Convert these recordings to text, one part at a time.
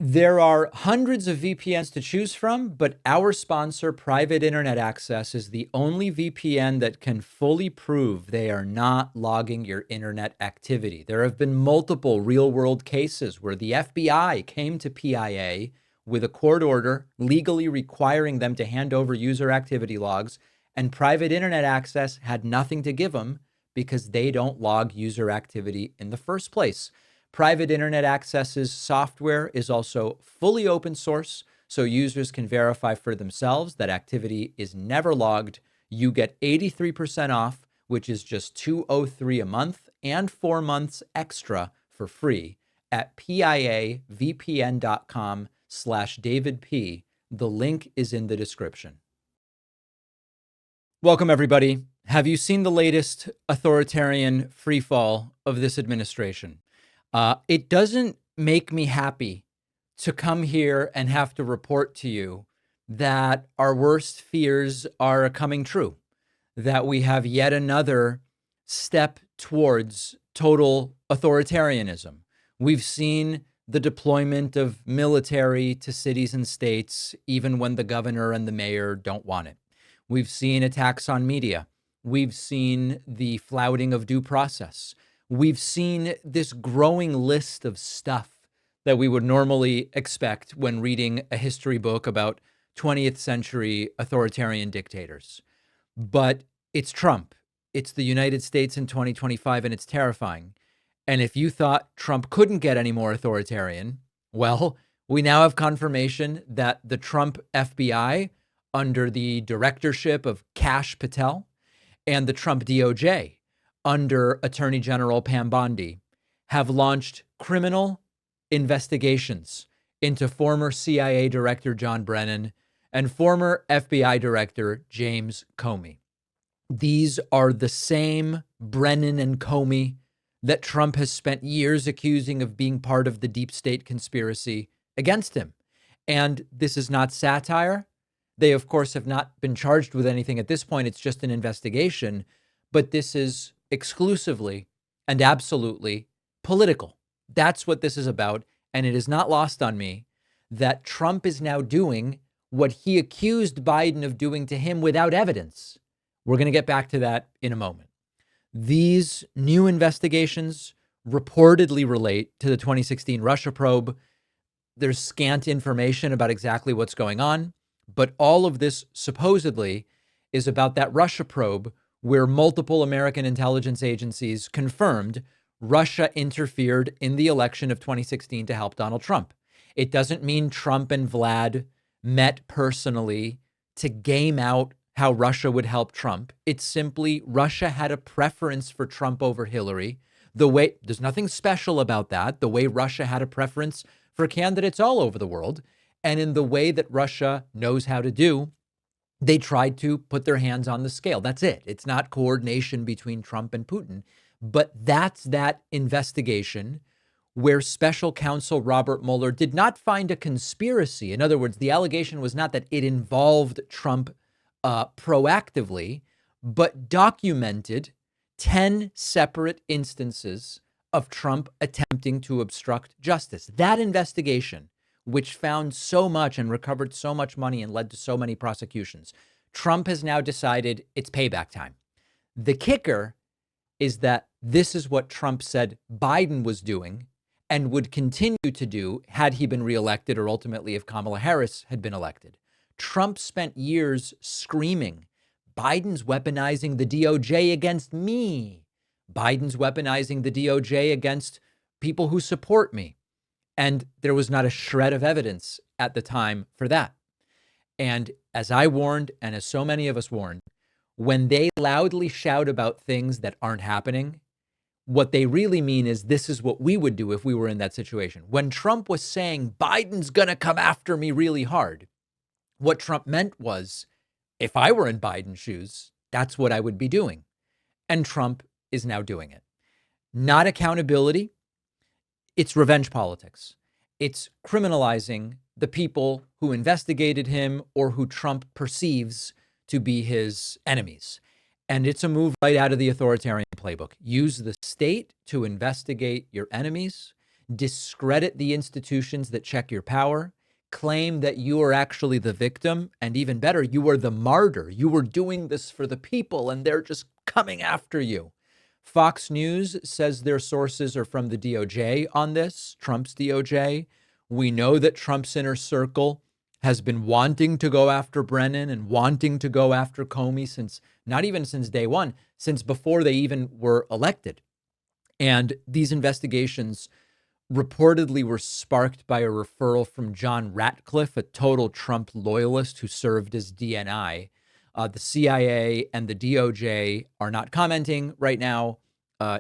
There are hundreds of VPNs to choose from, but our sponsor, Private Internet Access, is the only VPN that can fully prove they are not logging your internet activity. There have been multiple real-world cases where the FBI came to PIA with a court order legally requiring them to hand over user activity logs, and Private Internet Access had nothing to give them because they don't log user activity in the first place. Private Internet Access's software is also fully open source, so users can verify for themselves that activity is never logged. You get 83% off, which is just $203 a month, and 4 months extra for free at piavpn.com/DavidP. The link is in the description. Welcome, everybody. Have you seen the latest authoritarian freefall of this administration? It doesn't make me happy to come here and have to report to you that our worst fears are coming true, that we have yet another step towards total authoritarianism. We've seen the deployment of military to cities and states, even when the governor and the mayor don't want it. We've seen attacks on media. We've seen the flouting of due process. We've seen this growing list of stuff that we would normally expect when reading a history book about 20th century authoritarian dictators. But it's Trump. It's the United States in 2025, and it's terrifying. And if you thought Trump couldn't get any more authoritarian, well, we now have confirmation that the Trump FBI, under the directorship of Kash Patel, and the Trump DOJ, under Attorney General Pam Bondi, have launched criminal investigations into former CIA Director John Brennan and former FBI Director James Comey. These are the same Brennan and Comey that Trump has spent years accusing of being part of the deep state conspiracy against him. And this is not satire. They, of course, have not been charged with anything at this point. It's just an investigation. But this is exclusively and absolutely political. That's what this is about. And it is not lost on me that Trump is now doing what he accused Biden of doing to him without evidence. We're going to get back to that in a moment. These new investigations reportedly relate to the 2016 Russia probe. There's scant information about exactly what's going on, but all of this supposedly is about that Russia probe where multiple American intelligence agencies confirmed Russia interfered in the election of 2016 to help Donald Trump. It doesn't mean Trump and Vlad met personally to game out how Russia would help Trump. It's simply Russia had a preference for Trump over Hillary. There's nothing special about that. The way Russia had a preference for candidates all over the world, and in the way that Russia knows how to do, they tried to put their hands on the scale. That's it. It's not coordination between Trump and Putin, but that's that investigation where special counsel Robert Mueller did not find a conspiracy. In other words, the allegation was not that it involved Trump proactively, but documented 10 separate instances of Trump attempting to obstruct justice. That investigation, which found so much and recovered so much money and led to so many prosecutions, Trump has now decided it's payback time. The kicker is that this is what Trump said Biden was doing and would continue to do had he been reelected, or ultimately if Kamala Harris had been elected. Trump spent years screaming, Biden's weaponizing the DOJ against me. Biden's weaponizing the DOJ against people who support me. And there was not a shred of evidence at the time for that. And as I warned, and as so many of us warned, when they loudly shout about things that aren't happening, what they really mean is this is what we would do if we were in that situation. When Trump was saying Biden's going to come after me really hard, what Trump meant was, if I were in Biden's shoes, that's what I would be doing. And Trump is now doing it. Not accountability. It's revenge politics. It's criminalizing the people who investigated him or who Trump perceives to be his enemies. And it's a move right out of the authoritarian playbook. Use the state to investigate your enemies. discredit the institutions that check your power, claim that you are actually the victim, and even better, you are the martyr. You were doing this for the people, and they're just coming after you. Fox News says their sources are from the DOJ on this, Trump's DOJ. We know that Trump's inner circle has been wanting to go after Brennan and wanting to go after Comey since, not even since day one, since before they even were elected. And these investigations reportedly were sparked by a referral from John Ratcliffe, a total Trump loyalist who served as DNI. The CIA and the DOJ are not commenting right now.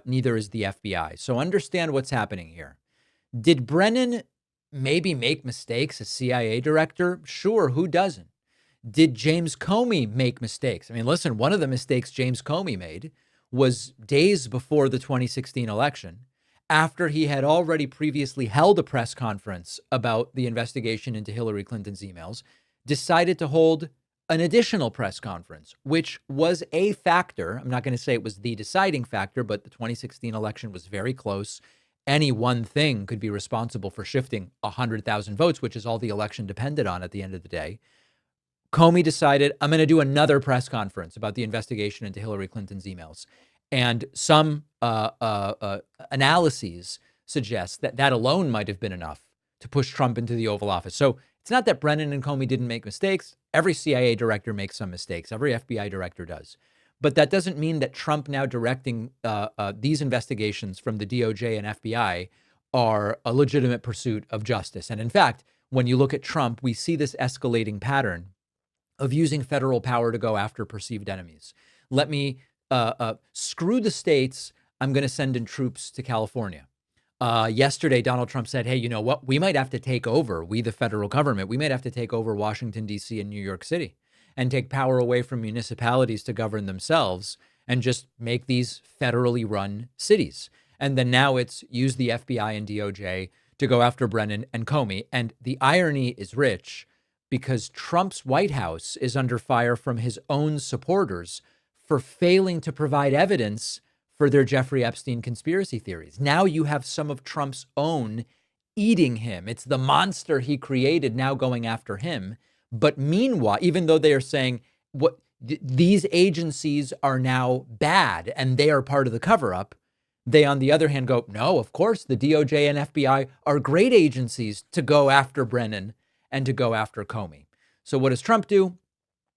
Neither is the FBI. So understand what's happening here. Did Brennan maybe make mistakes as CIA director? Sure, who doesn't? Did James Comey make mistakes? I mean, listen, one of the mistakes James Comey made was days before the 2016 election, after he had already previously held a press conference about the investigation into Hillary Clinton's emails, decided to hold an additional press conference, which was a factor. I'm not going to say it was the deciding factor, but the 2016 election was very close. Any one thing could be responsible for shifting 100,000 votes, which is all the election depended on at the end of the day. Comey decided, I'm going to do another press conference about the investigation into Hillary Clinton's emails. And some analyses suggest that that alone might have been enough to push Trump into the Oval Office. So it's not that Brennan and Comey didn't make mistakes. Every CIA director makes some mistakes. Every FBI director does. But that doesn't mean that Trump now directing these investigations from the DOJ and FBI are a legitimate pursuit of justice. And in fact, when you look at Trump, we see this escalating pattern of using federal power to go after perceived enemies. Let me screw the states. I'm going to send in troops to California. Yesterday, Donald Trump said, hey, you know what? We might have to take over, we, the federal government, we might have to take over Washington, D.C. and New York City and take power away from municipalities to govern themselves and just make these federally run cities. And then now it's use the FBI and DOJ to go after Brennan and Comey. And the irony is rich because Trump's White House is under fire from his own supporters for failing to provide evidence for their Jeffrey Epstein conspiracy theories. Now you have some of Trump's own eating him. It's the monster he created now going after him. But meanwhile, even though they are saying these agencies are now bad and they are part of the cover-up, they, on the other hand, go, no, of course, the DOJ and FBI are great agencies to go after Brennan and to go after Comey. So what does Trump do?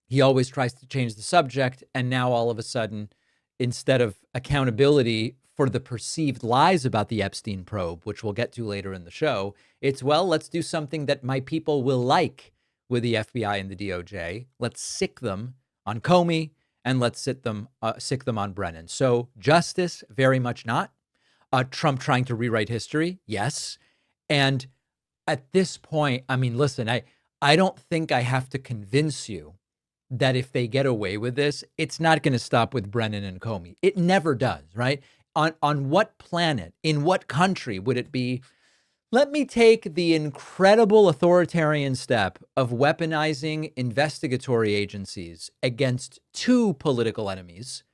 He always tries to change the subject. And now all of a sudden, instead of accountability for the perceived lies about the Epstein probe, which we'll get to later in the show, it's, well, let's do something that my people will like with the FBI and the DOJ. Let's sick them on Comey and let's sick them on Brennan. So justice, very much not. Trump trying to rewrite history, yes. And at this point, I mean, listen, I don't think I have to convince you that if they get away with this, it's not going to stop with Brennan and Comey. It never does, right? On what planet, in what country would it be? Let me take the incredible authoritarian step of weaponizing investigatory agencies against two political enemies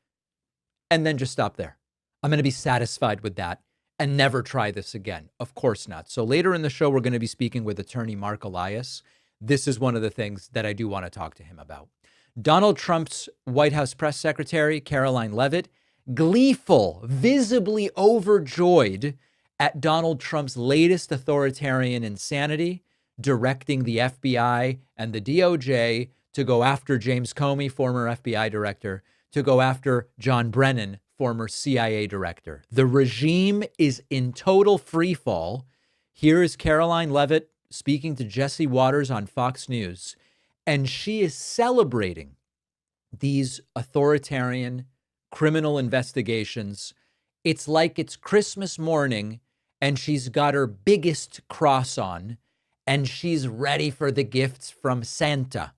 and then just stop there. I'm going to be satisfied with that and never try this again. Of course not. So later in the show, we're going to be speaking with attorney Mark Elias. This is one of the things that I do want to talk to him about. Donald Trump's White House press secretary, Karoline Leavitt, gleeful, visibly overjoyed at Donald Trump's latest authoritarian insanity, directing the FBI and the DOJ to go after James Comey, former FBI director, to go after John Brennan, former CIA director. The regime is in total free fall. Here is Karoline Leavitt speaking to Jesse Waters on Fox News, and she is celebrating these authoritarian criminal investigations. It's like it's Christmas morning and she's got her biggest cross on and she's ready for the gifts from Santa.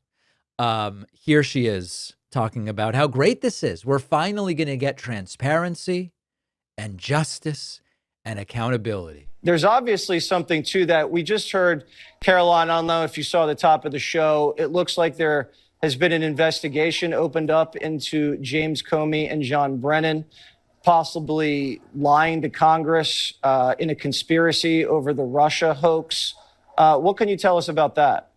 Here she is talking about how great this is. We're finally going to get transparency and justice and accountability. There's obviously something to that. We just heard Caroline, I don't know if you saw the top of the show. It looks like there has been an investigation opened up into James Comey and John Brennan. possibly lying to Congress in a conspiracy over the Russia hoax. What can you tell us about that?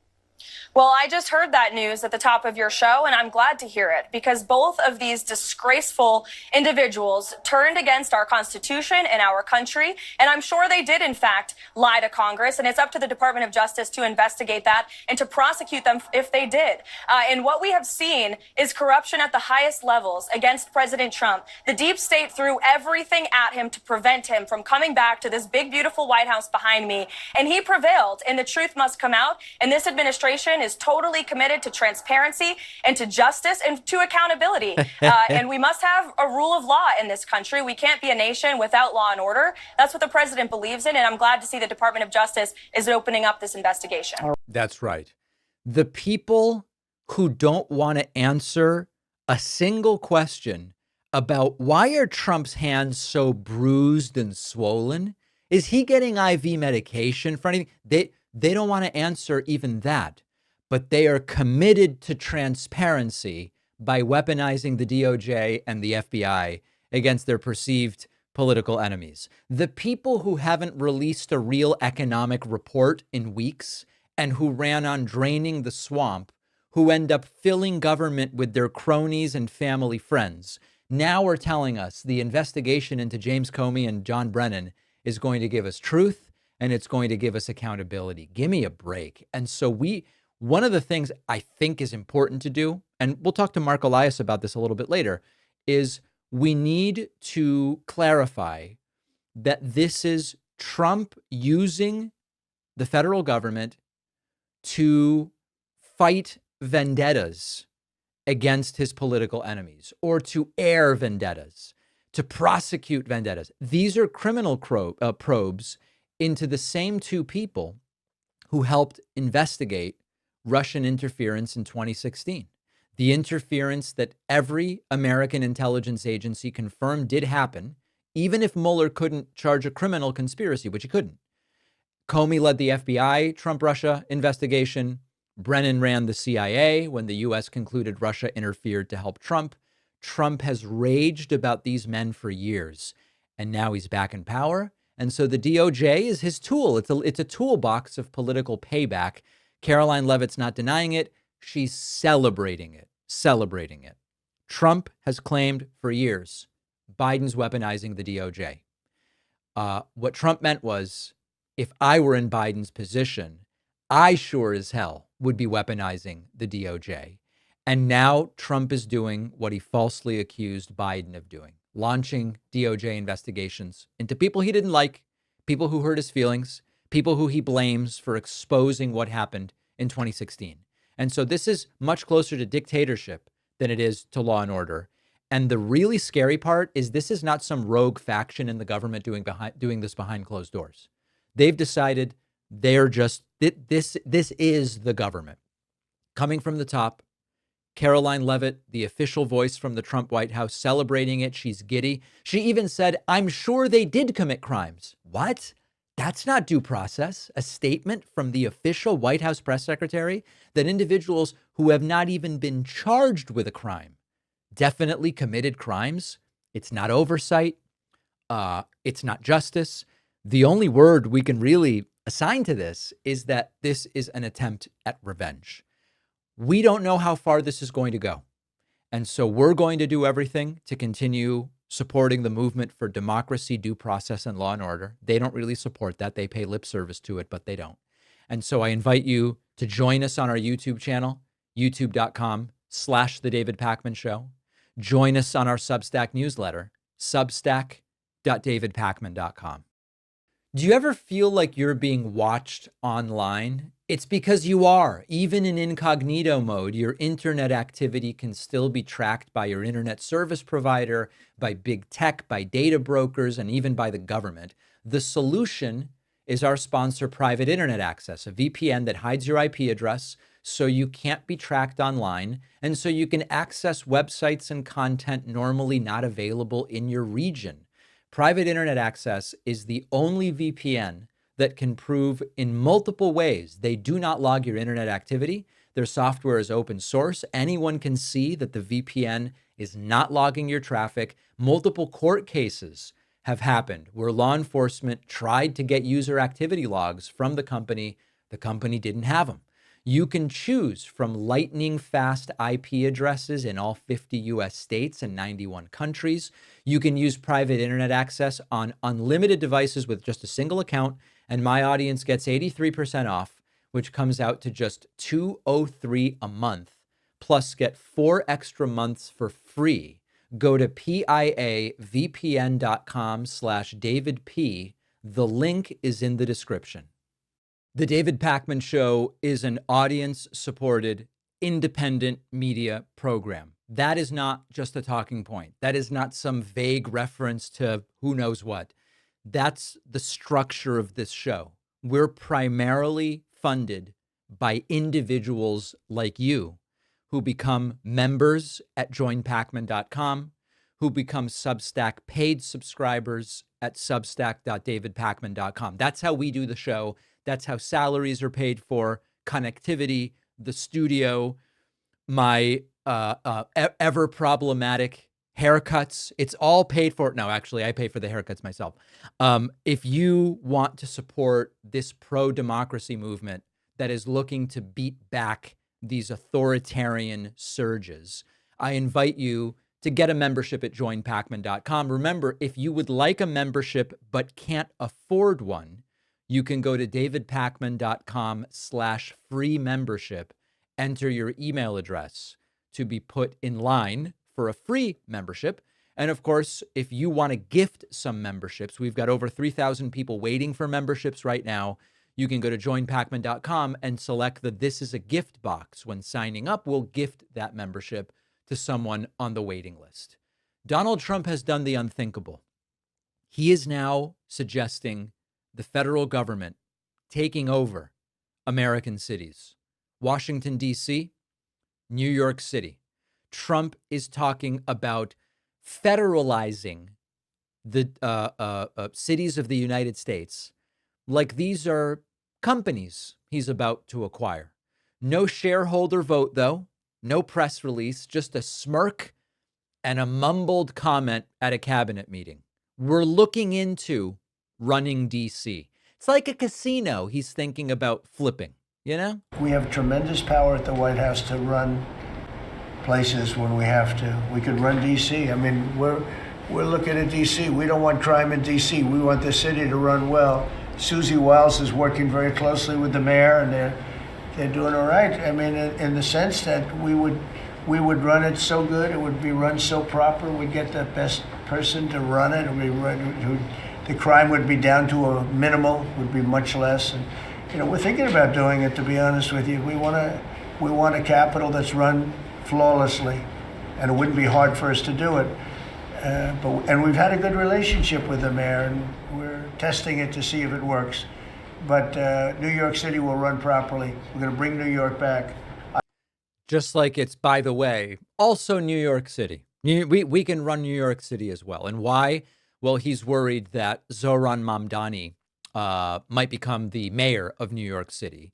Well, I just heard that news at the top of your show, and I'm glad to hear it because both of these disgraceful individuals turned against our Constitution and our country. And I'm sure they did, in fact, lie to Congress. And it's up to the Department of Justice to investigate that and to prosecute them if they did. And what we have seen is corruption at the highest levels against President Trump. The deep state threw everything at him to prevent him from coming back to this big, beautiful White House behind me. And he prevailed, and the truth must come out. And this administration is totally committed to transparency and to justice and to accountability. And we must have a rule of law in this country. We can't be a nation without law and order. That's what the president believes in. And I'm glad to see the Department of Justice is opening up this investigation. That's right. The people who don't want to answer a single question about why are Trump's hands so bruised and swollen? Is he getting IV medication for anything? They don't want to answer even that. But they are committed to transparency by weaponizing the DOJ and the FBI against their perceived political enemies. The people who haven't released a real economic report in weeks and who ran on draining the swamp, who end up filling government with their cronies and family friends, now are telling us the investigation into James Comey and John Brennan is going to give us truth and it's going to give us accountability. Give me a break. And so one of the things I think is important to do, and we'll talk to Mark Elias about this a little bit later, is we need to clarify that this is Trump using the federal government to fight vendettas against his political enemies or to air vendettas, to prosecute vendettas. These are criminal probes into the same two people who helped investigate Russian interference in 2016. The interference that every American intelligence agency confirmed did happen, even if Mueller couldn't charge a criminal conspiracy, which he couldn't. Comey led the FBI Trump-Russia investigation. Brennan ran the CIA when the U.S. concluded Russia interfered to help Trump. Trump has raged about these men for years, and now he's back in power. And so the DOJ is his tool. It's a toolbox of political payback. Caroline Leavitt's not denying it. She's celebrating it. Trump has claimed for years Biden's weaponizing the DOJ. What Trump meant was, if I were in Biden's position, I sure as hell would be weaponizing the DOJ. And now Trump is doing what he falsely accused Biden of doing, launching DOJ investigations into people he didn't like, people who hurt his feelings, people who he blames for exposing what happened in 2016. And so this is much closer to dictatorship than it is to law and order. And the really scary part is this is not some rogue faction in the government doing this behind closed doors. They've decided they're just, this is the government. Coming from the top, Caroline Leavitt, the official voice from the Trump White House, celebrating it. She's giddy. She even said, I'm sure they did commit crimes. What? That's not due process. A statement from the official White House press secretary that individuals who have not even been charged with a crime definitely committed crimes. It's not oversight. It's not justice. The only word we can really assign to this is that this is an attempt at revenge. We don't know how far this is going to go. And so we're going to do everything to continue supporting the movement for democracy, due process, and law and order. They don't really support that. They pay lip service to it, but they don't. And so I invite you to join us on our YouTube channel, youtube.com/The David Pakman Show. Join us on our Substack newsletter, substack.davidpakman.com. Do you ever feel like you're being watched online? It's because you are. Even in incognito mode, your internet activity can still be tracked by your internet service provider, by big tech, by data brokers, and even by the government. The solution is our sponsor, Private Internet Access, a VPN that hides your IP address so you can't be tracked online, and so you can access websites and content normally not available in your region. Private Internet Access is the only VPN that can prove in multiple ways they do not log your internet activity. Their software is open source. Anyone can see that the VPN is not logging your traffic. Multiple court cases have happened where law enforcement tried to get user activity logs from the company. The company didn't have them. You can choose from lightning fast IP addresses in all 50 US states and 91 countries. You can use private internet access on unlimited devices with just a single account. And my audience gets 83% off, which comes out to just $203 a month, plus get 4 extra months for free. Go to piavpn.com/DavidP. The link is in the description. The David Pakman Show is an audience-supported, independent media program. That is not just a talking point. That is not some vague reference to who knows what. That's the structure of this show. We're primarily funded by individuals like you who become members at joinpakman.com, who become Substack paid subscribers at substack.davidpakman.com. That's how we do the show. That's how salaries are paid for, connectivity, the studio, my ever problematic haircuts. It's all paid for. No, actually, I pay for the haircuts myself. If you want to support this pro-democracy movement that is looking to beat back these authoritarian surges, I invite you to get a membership at joinpakman.com. Remember, if you would like a membership but can't afford one, you can go to davidpakman.com/free membership, enter your email address to be put in line for a free membership. And of course, if you want to gift some memberships, we've got over 3,000 people waiting for memberships right now. You can go to joinpakman.com and select the This is a Gift box. When signing up, we'll gift that membership to someone on the waiting list. Donald Trump has done the unthinkable. He is now suggesting the federal government taking over American cities. Washington, D.C., New York City. Trump is talking about federalizing the cities of the United States like these are companies he's about to acquire. No shareholder vote, though. No press release, just a smirk and a mumbled comment at a cabinet meeting. We're looking into running D.C. It's like a casino he's thinking about flipping, you know? We have tremendous power at the White House to run places when we have to. We could run D.C. I mean, we're looking at D.C. We don't want crime in D.C. We want the city to run well. Susie Wiles is working very closely with the mayor, and they're doing all right. I mean, in the sense that we would run it so good, it would be run so proper, we'd get the best person to run it. The crime would be down to a minimal, would be much less. And we're thinking about doing it. To be honest with you, we want a capital that's run flawlessly, and it wouldn't be hard for us to do it. And we've had a good relationship with the mayor, and we're testing it to see if it works. But New York City will run properly. We're going to bring New York back. Just like it's, by the way, also New York City. We can run New York City as well. And why? Well, he's worried that Zohran Mamdani might become the mayor of New York City.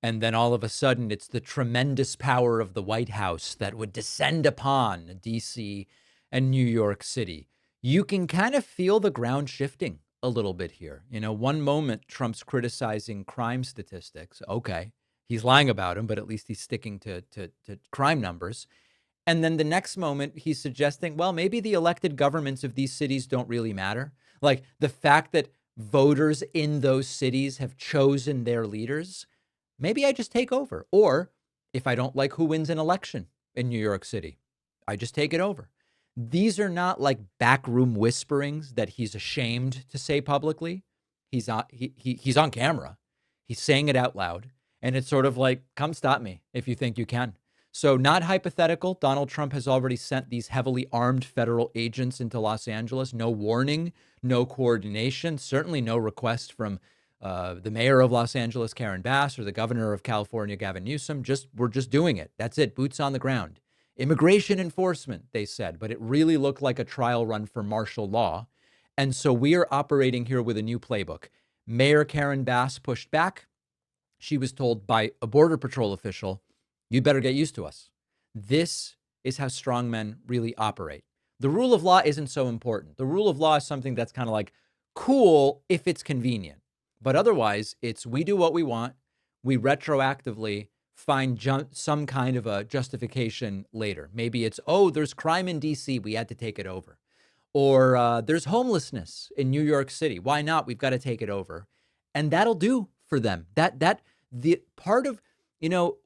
And then all of a sudden, it's the tremendous power of the White House that would descend upon D.C. and New York City. You can kind of feel the ground shifting a little bit here. One moment Trump's criticizing crime statistics. Okay, he's lying about them, but at least he's sticking to crime numbers. And then the next moment he's suggesting, well, maybe the elected governments of these cities don't really matter. Like the fact that voters in those cities have chosen their leaders, maybe I just take over. Or if I don't like who wins an election in New York City, I just take it over. These are not like backroom whisperings that he's ashamed to say publicly. He's on camera. He's saying it out loud. And it's sort of like, come stop me if you think you can. So not hypothetical. Donald Trump has already sent these heavily armed federal agents into Los Angeles. No warning, no coordination, certainly no request from the mayor of Los Angeles, Karen Bass, or the governor of California, Gavin Newsom. We're just doing it. That's it. Boots on the ground. Immigration enforcement, they said, but it really looked like a trial run for martial law. And so we are operating here with a new playbook. Mayor Karen Bass pushed back. She was told by a Border Patrol official, you better get used to us. This is how strongmen really operate. The rule of law isn't so important. The rule of law is something that's kind of like cool if it's convenient. But otherwise, it's we do what we want. We retroactively find some kind of a justification later. Maybe it's, oh, there's crime in DC. We had to take it over. Or there's homelessness in New York City. Why not? We've got to take it over. And that'll do for them. The part of,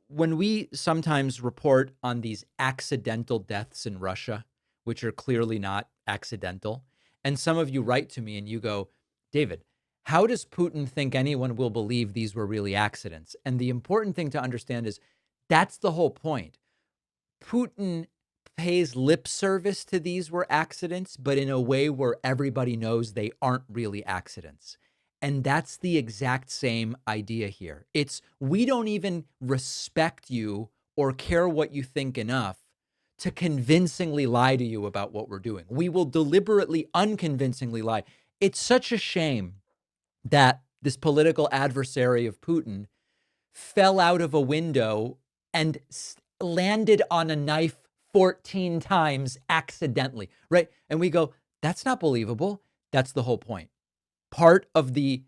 when we sometimes report on these accidental deaths in Russia, which are clearly not accidental, and some of you write to me and you go, David, how does Putin think anyone will believe these were really accidents? And the important thing to understand is that's the whole point. Putin pays lip service to these were accidents, but in a way where everybody knows they aren't really accidents. And that's the exact same idea here. It's we don't even respect you or care what you think enough to convincingly lie to you about what we're doing. We will deliberately, unconvincingly lie. It's such a shame that this political adversary of Putin fell out of a window and landed on a knife 14 times accidentally, right? And we go, that's not believable. That's the whole point. Part of the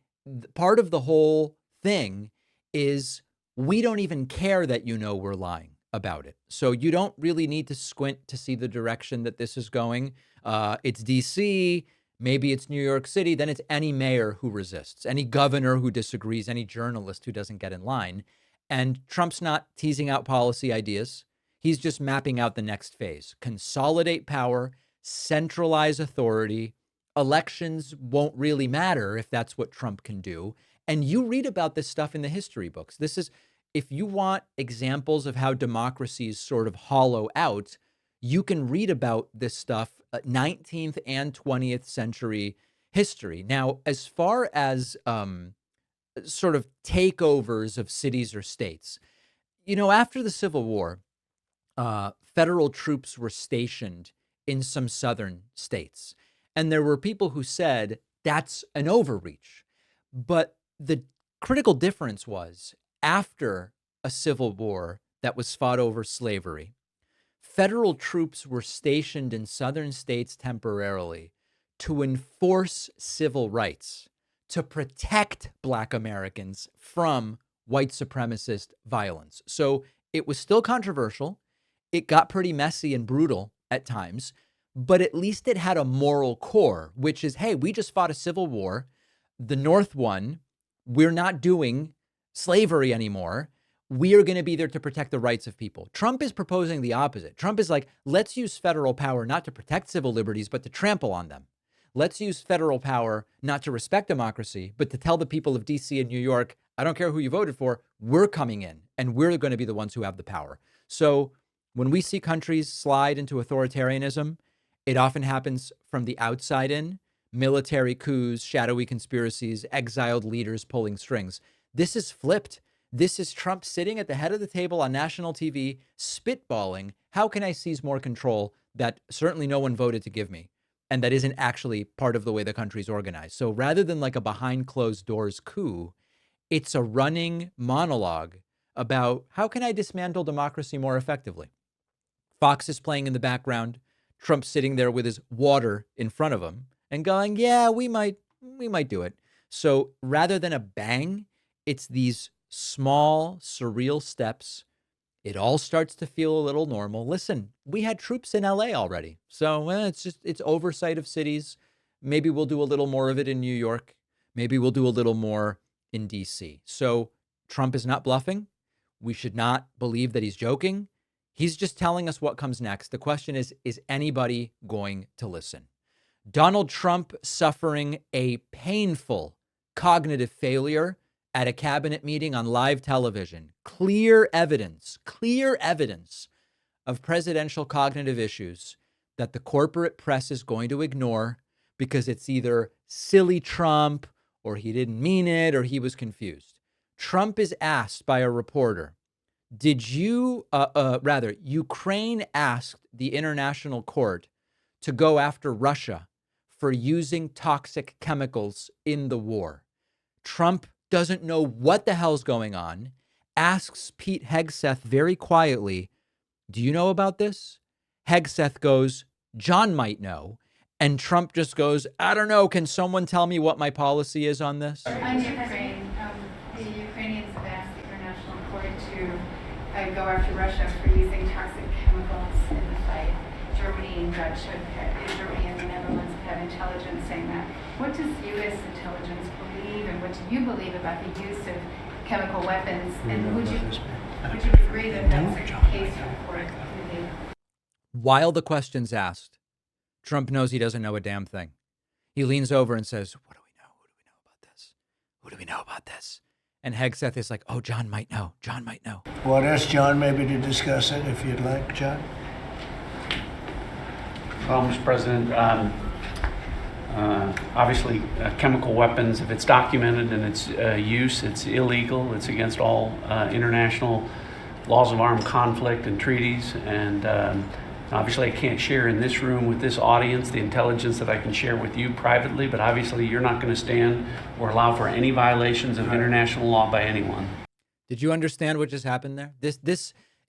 whole thing is we don't even care that we're lying about it. So you don't really need to squint to see the direction that this is going. It's DC, maybe it's New York City, then it's any mayor who resists, any governor who disagrees, any journalist who doesn't get in line. And Trump's not teasing out policy ideas. He's just mapping out the next phase. Consolidate power, centralize authority. Elections won't really matter if that's what Trump can do. And you read about this stuff in the history books. This is, if you want examples of how democracies sort of hollow out, you can read about this stuff, 19th and 20th century history. Now, as far as sort of takeovers of cities or states, after the Civil War, federal troops were stationed in some southern states. And there were people who said that's an overreach. But the critical difference was after a civil war that was fought over slavery, federal troops were stationed in southern states temporarily to enforce civil rights, to protect Black Americans from white supremacist violence. So it was still controversial. It got pretty messy and brutal at times, but at least it had a moral core, which is, hey, we just fought a civil war. The North won. We're not doing slavery anymore. We are going to be there to protect the rights of people. Trump is proposing the opposite. Trump is like, let's use federal power not to protect civil liberties, but to trample on them. Let's use federal power not to respect democracy, but to tell the people of DC and New York, I don't care who you voted for, we're coming in and we're going to be the ones who have the power. So when we see countries slide into authoritarianism, it often happens from the outside in, military coups, shadowy conspiracies, exiled leaders pulling strings. This is flipped. This is Trump sitting at the head of the table on national TV, spitballing, how can I seize more control that certainly no one voted to give me, and that isn't actually part of the way the country's organized. So rather than like a behind closed doors coup, it's a running monologue about how can I dismantle democracy more effectively. Fox is playing in the background. Trump's sitting there with his water in front of him and going, yeah, we might do it. So rather than a bang, it's these small, surreal steps. It all starts to feel a little normal. Listen, we had troops in LA already. So it's oversight of cities. Maybe we'll do a little more of it in New York. Maybe we'll do a little more in DC. So Trump is not bluffing. We should not believe that he's joking. He's just telling us what comes next. The question is anybody going to listen? Donald Trump suffering a painful cognitive failure at a cabinet meeting on live television. Clear evidence of presidential cognitive issues that the corporate press is going to ignore because it's either silly Trump or he didn't mean it or he was confused. Trump is asked by a reporter, Ukraine asked the international court to go after Russia for using toxic chemicals in the war. Trump doesn't know what the hell's going on, asks Pete Hegseth very quietly, do you know about this? Hegseth goes, John might know. And Trump just goes, I don't know. Can someone tell me what my policy is on this? On Ukraine, the Ukrainians have asked the International Court to go after Russia for using toxic chemicals in the fight. Germany and Germany and the Netherlands have had intelligence saying that. What does U.S. intelligence believe, and what do you believe about the use of chemical weapons? And would you agree that that's the case in court? While the question's asked, Trump knows he doesn't know a damn thing. He leans over and says, what do we know? What do we know about this? What do we know about this? And Hegseth is like, oh, John might know. John might know. Well, ask John maybe to discuss it if you'd like, John. Well, Mr. President, obviously chemical weapons, if it's documented in its use, it's illegal. It's against all international laws of armed conflict and treaties. And obviously I can't share in this room with this audience the intelligence that I can share with you privately, but obviously you're not going to stand or allow for any violations of international law by anyone. Did you understand what just happened there?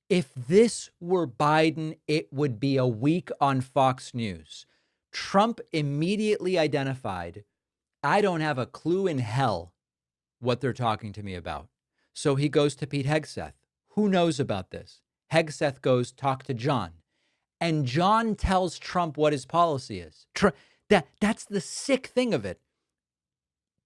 If this were Biden, it would be a week on Fox News. Trump immediately identified, I don't have a clue in hell what they're talking to me about. So he goes to Pete Hegseth. Who knows about this? Hegseth goes, talk to John. And John tells Trump what his policy is. That's the sick thing of it.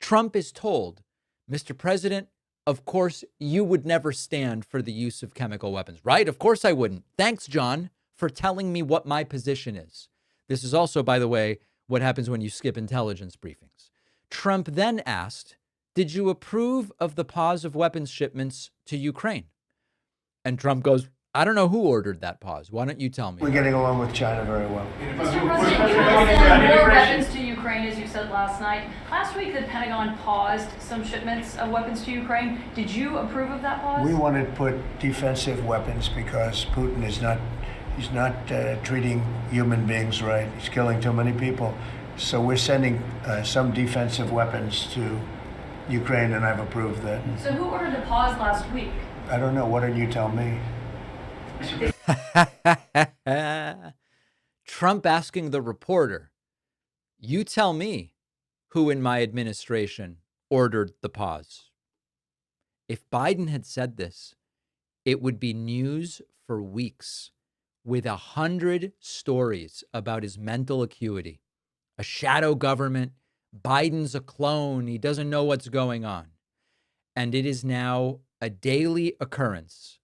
Trump is told, Mr. President, of course, you would never stand for the use of chemical weapons, right? Of course I wouldn't. Thanks, John, for telling me what my position is. This is also, by the way, what happens when you skip intelligence briefings. Trump then asked, did you approve of the pause of weapons shipments to Ukraine? And Trump goes, I don't know who ordered that pause. Why don't you tell me? We're getting along with China very well. Mr. President, you have sent more weapons to Ukraine, as you said last night. Last week, the Pentagon paused some shipments of weapons to Ukraine. Did you approve of that pause? We want to put defensive weapons because Putin is not treating human beings right. He's killing too many people. So we're sending some defensive weapons to Ukraine, and I've approved that. So who ordered the pause last week? I don't know. Why don't you tell me? Trump asking the reporter, you tell me who in my administration ordered the pause. If Biden had said this, it would be news for weeks with 100 stories about his mental acuity. A shadow government, Biden's a clone, he doesn't know what's going on. And it is now a daily occurrence,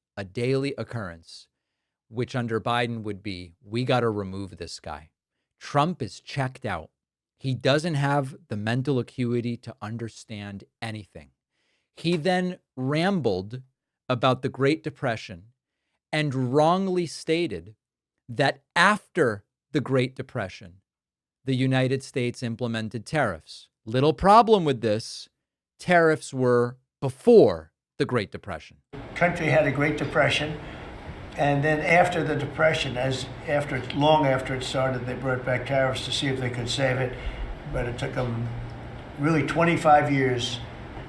which under Biden would be, we got to remove this guy. Trump is checked out. He doesn't have the mental acuity to understand anything. He then rambled about the Great Depression and wrongly stated that after the Great Depression, the United States implemented tariffs. Little problem with this. Tariffs were before the Great Depression. Country had a Great Depression, and then after the Depression, long after it started, they brought back tariffs to see if they could save it, but it took them really 25 years.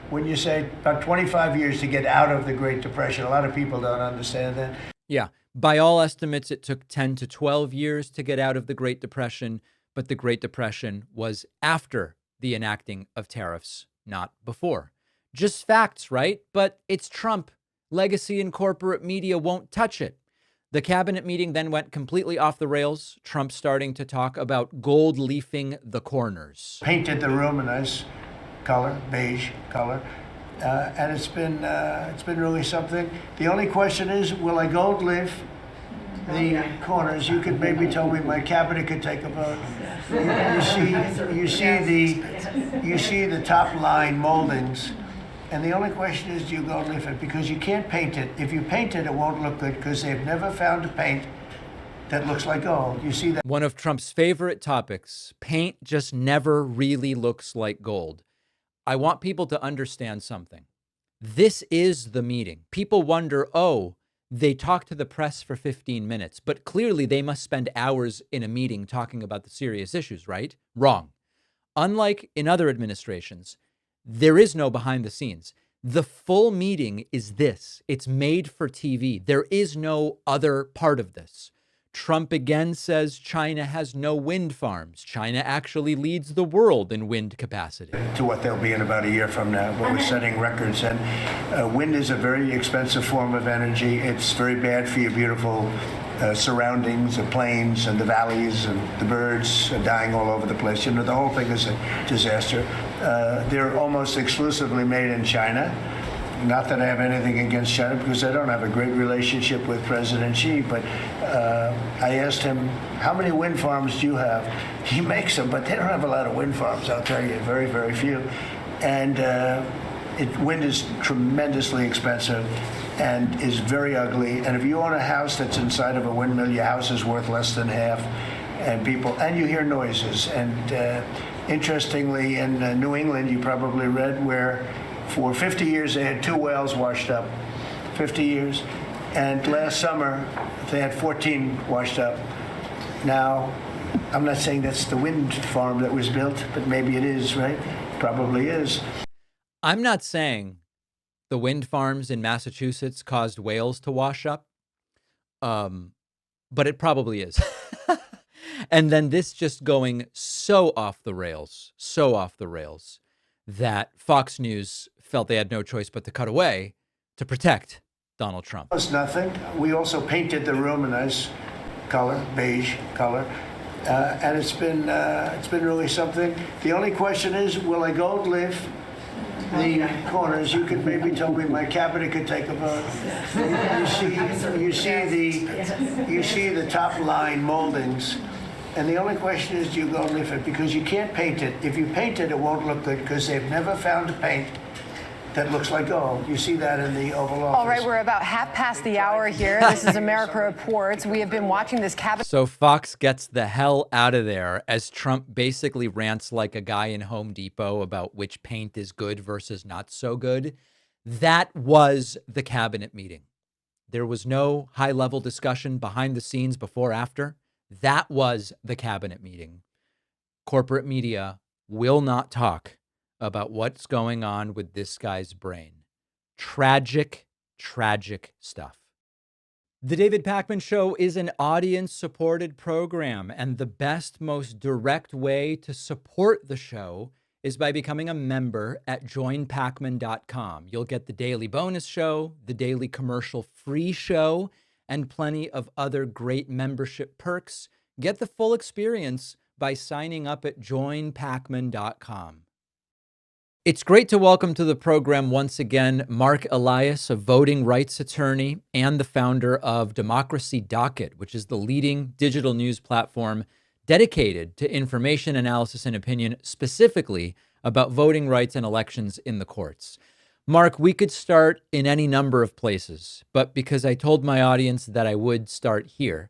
When you say about 25 years to get out of the Great Depression, a lot of people don't understand that. Yeah, by all estimates, it took 10 to 12 years to get out of the Great Depression, but the Great Depression was after the enacting of tariffs, not before. Just facts, right? But it's Trump. Legacy and corporate media won't touch it. The cabinet meeting then went completely off the rails. Trump starting to talk about gold leafing the corners. Painted the room a nice color, beige color, and it's been really something. The only question is, will I gold leaf the corners? You could maybe tell me my cabinet could take a vote. You see the top line moldings. And the only question is, do you gold leaf it? Because you can't paint it. If you paint it, it won't look good because they've never found a paint that looks like gold. You see that? One of Trump's favorite topics, paint just never really looks like gold. I want people to understand something. This is the meeting. People wonder, oh, they talk to the press for 15 minutes, but clearly they must spend hours in a meeting talking about the serious issues, right? Wrong. Unlike in other administrations, there is no behind the scenes. The full meeting is this. It's made for TV. There is no other part of this. Trump again says China has no wind farms. China actually leads the world in wind capacity. To what they'll be in about a year from now, but we're setting records. And wind is a very expensive form of energy. It's very bad for your beautiful surroundings, the plains and the valleys, and the birds are dying all over the place. You know, the whole thing is a disaster. They're almost exclusively made in China. Not that I have anything against China, because I don't have a great relationship with President Xi, but I asked him, how many wind farms do you have? He makes them, but they don't have a lot of wind farms, I'll tell you, very, very few. And wind is tremendously expensive and is very ugly. And if you own a house that's inside of a windmill, your house is worth less than half. And you hear noises. And interestingly, in New England, you probably read where for 50 years, they had 2 wells washed up, 50 years. And last summer, they had 14 washed up. Now, I'm not saying that's the wind farm that was built, but maybe it is, right? Probably is. I'm not saying the wind farms in Massachusetts caused whales to wash up, but it probably is. And then this just going so off the rails, that Fox News felt they had no choice but to cut away to protect Donald Trump. It's nothing. We also painted the room a nice color, beige color, and it's been really something. The only question is, will I go live the corners? You could maybe tell me my cabinet could take a vote. You see the top line moldings. And the only question is, do you go lift it? Because you can't paint it. If you paint it, it won't look good, because they've never found a paint that looks like gold. You see that in the Oval Office. All right, we're about half past the hour here. This is America Reports. We have been watching this cabinet. So Fox gets the hell out of there as Trump basically rants like a guy in Home Depot about which paint is good versus not so good. That was the cabinet meeting. There was no high-level discussion behind the scenes before, after. That was the cabinet meeting. Corporate media will not talk about what's going on with this guy's brain. Tragic, tragic stuff. The David Pakman Show is an audience-supported program, and the best, most direct way to support the show is by becoming a member at joinpakman.com. You'll get the daily bonus show, the daily commercial-free show, and plenty of other great membership perks. Get the full experience by signing up at joinpakman.com. It's great to welcome to the program once again Mark Elias, a voting rights attorney and the founder of Democracy Docket, which is the leading digital news platform dedicated to information, analysis, and opinion specifically about voting rights and elections in the courts. Mark, we could start in any number of places, but because I told my audience that I would start here,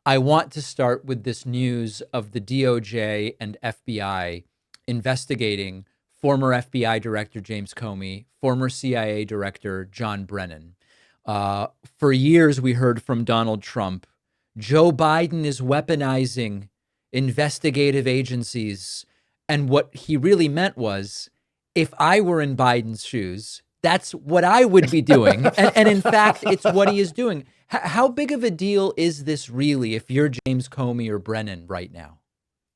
I want to start with this news of the DOJ and FBI investigating former FBI Director James Comey, former CIA Director John Brennan. For years, we heard from Donald Trump, Joe Biden is weaponizing investigative agencies. And what he really meant was, if I were in Biden's shoes, that's what I would be doing. And in fact, it's what he is doing. How big of a deal is this really if you're James Comey or Brennan right now?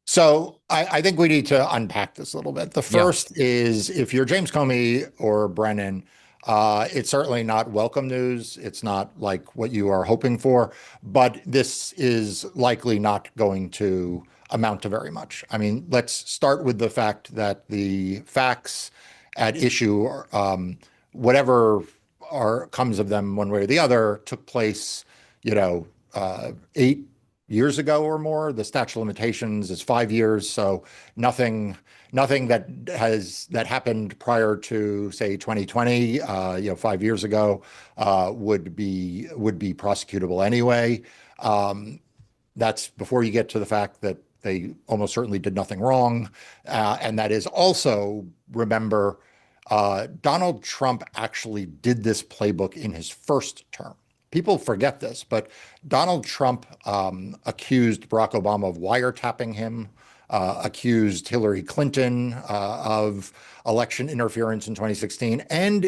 So I think we need to unpack this a little bit. The first is, if you're James Comey or Brennan, it's certainly not welcome news. It's not like what you are hoping for, but this is likely not going to amount to very much. I mean, let's start with the fact that the facts at issue, whatever comes of them one way or the other, took place, 8 years ago or more. The statute of limitations is 5 years, so nothing that happened prior to, say, 2020, 5 years ago, would be prosecutable anyway. That's before you get to the fact that they almost certainly did nothing wrong, and that is also, remember, Donald Trump actually did this playbook in his first term. People forget this, but Donald Trump accused Barack Obama of wiretapping him, accused Hillary Clinton of election interference in 2016, and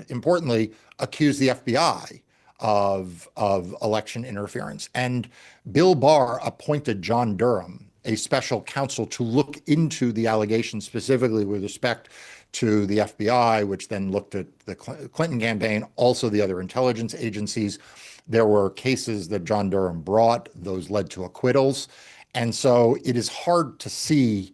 importantly, accused the FBI of election interference. And Bill Barr appointed John Durham, a special counsel, to look into the allegations specifically with respect to the FBI, which then looked at the Clinton campaign, also the other intelligence agencies. There were cases that John Durham brought. Those led to acquittals. And so it is hard to see,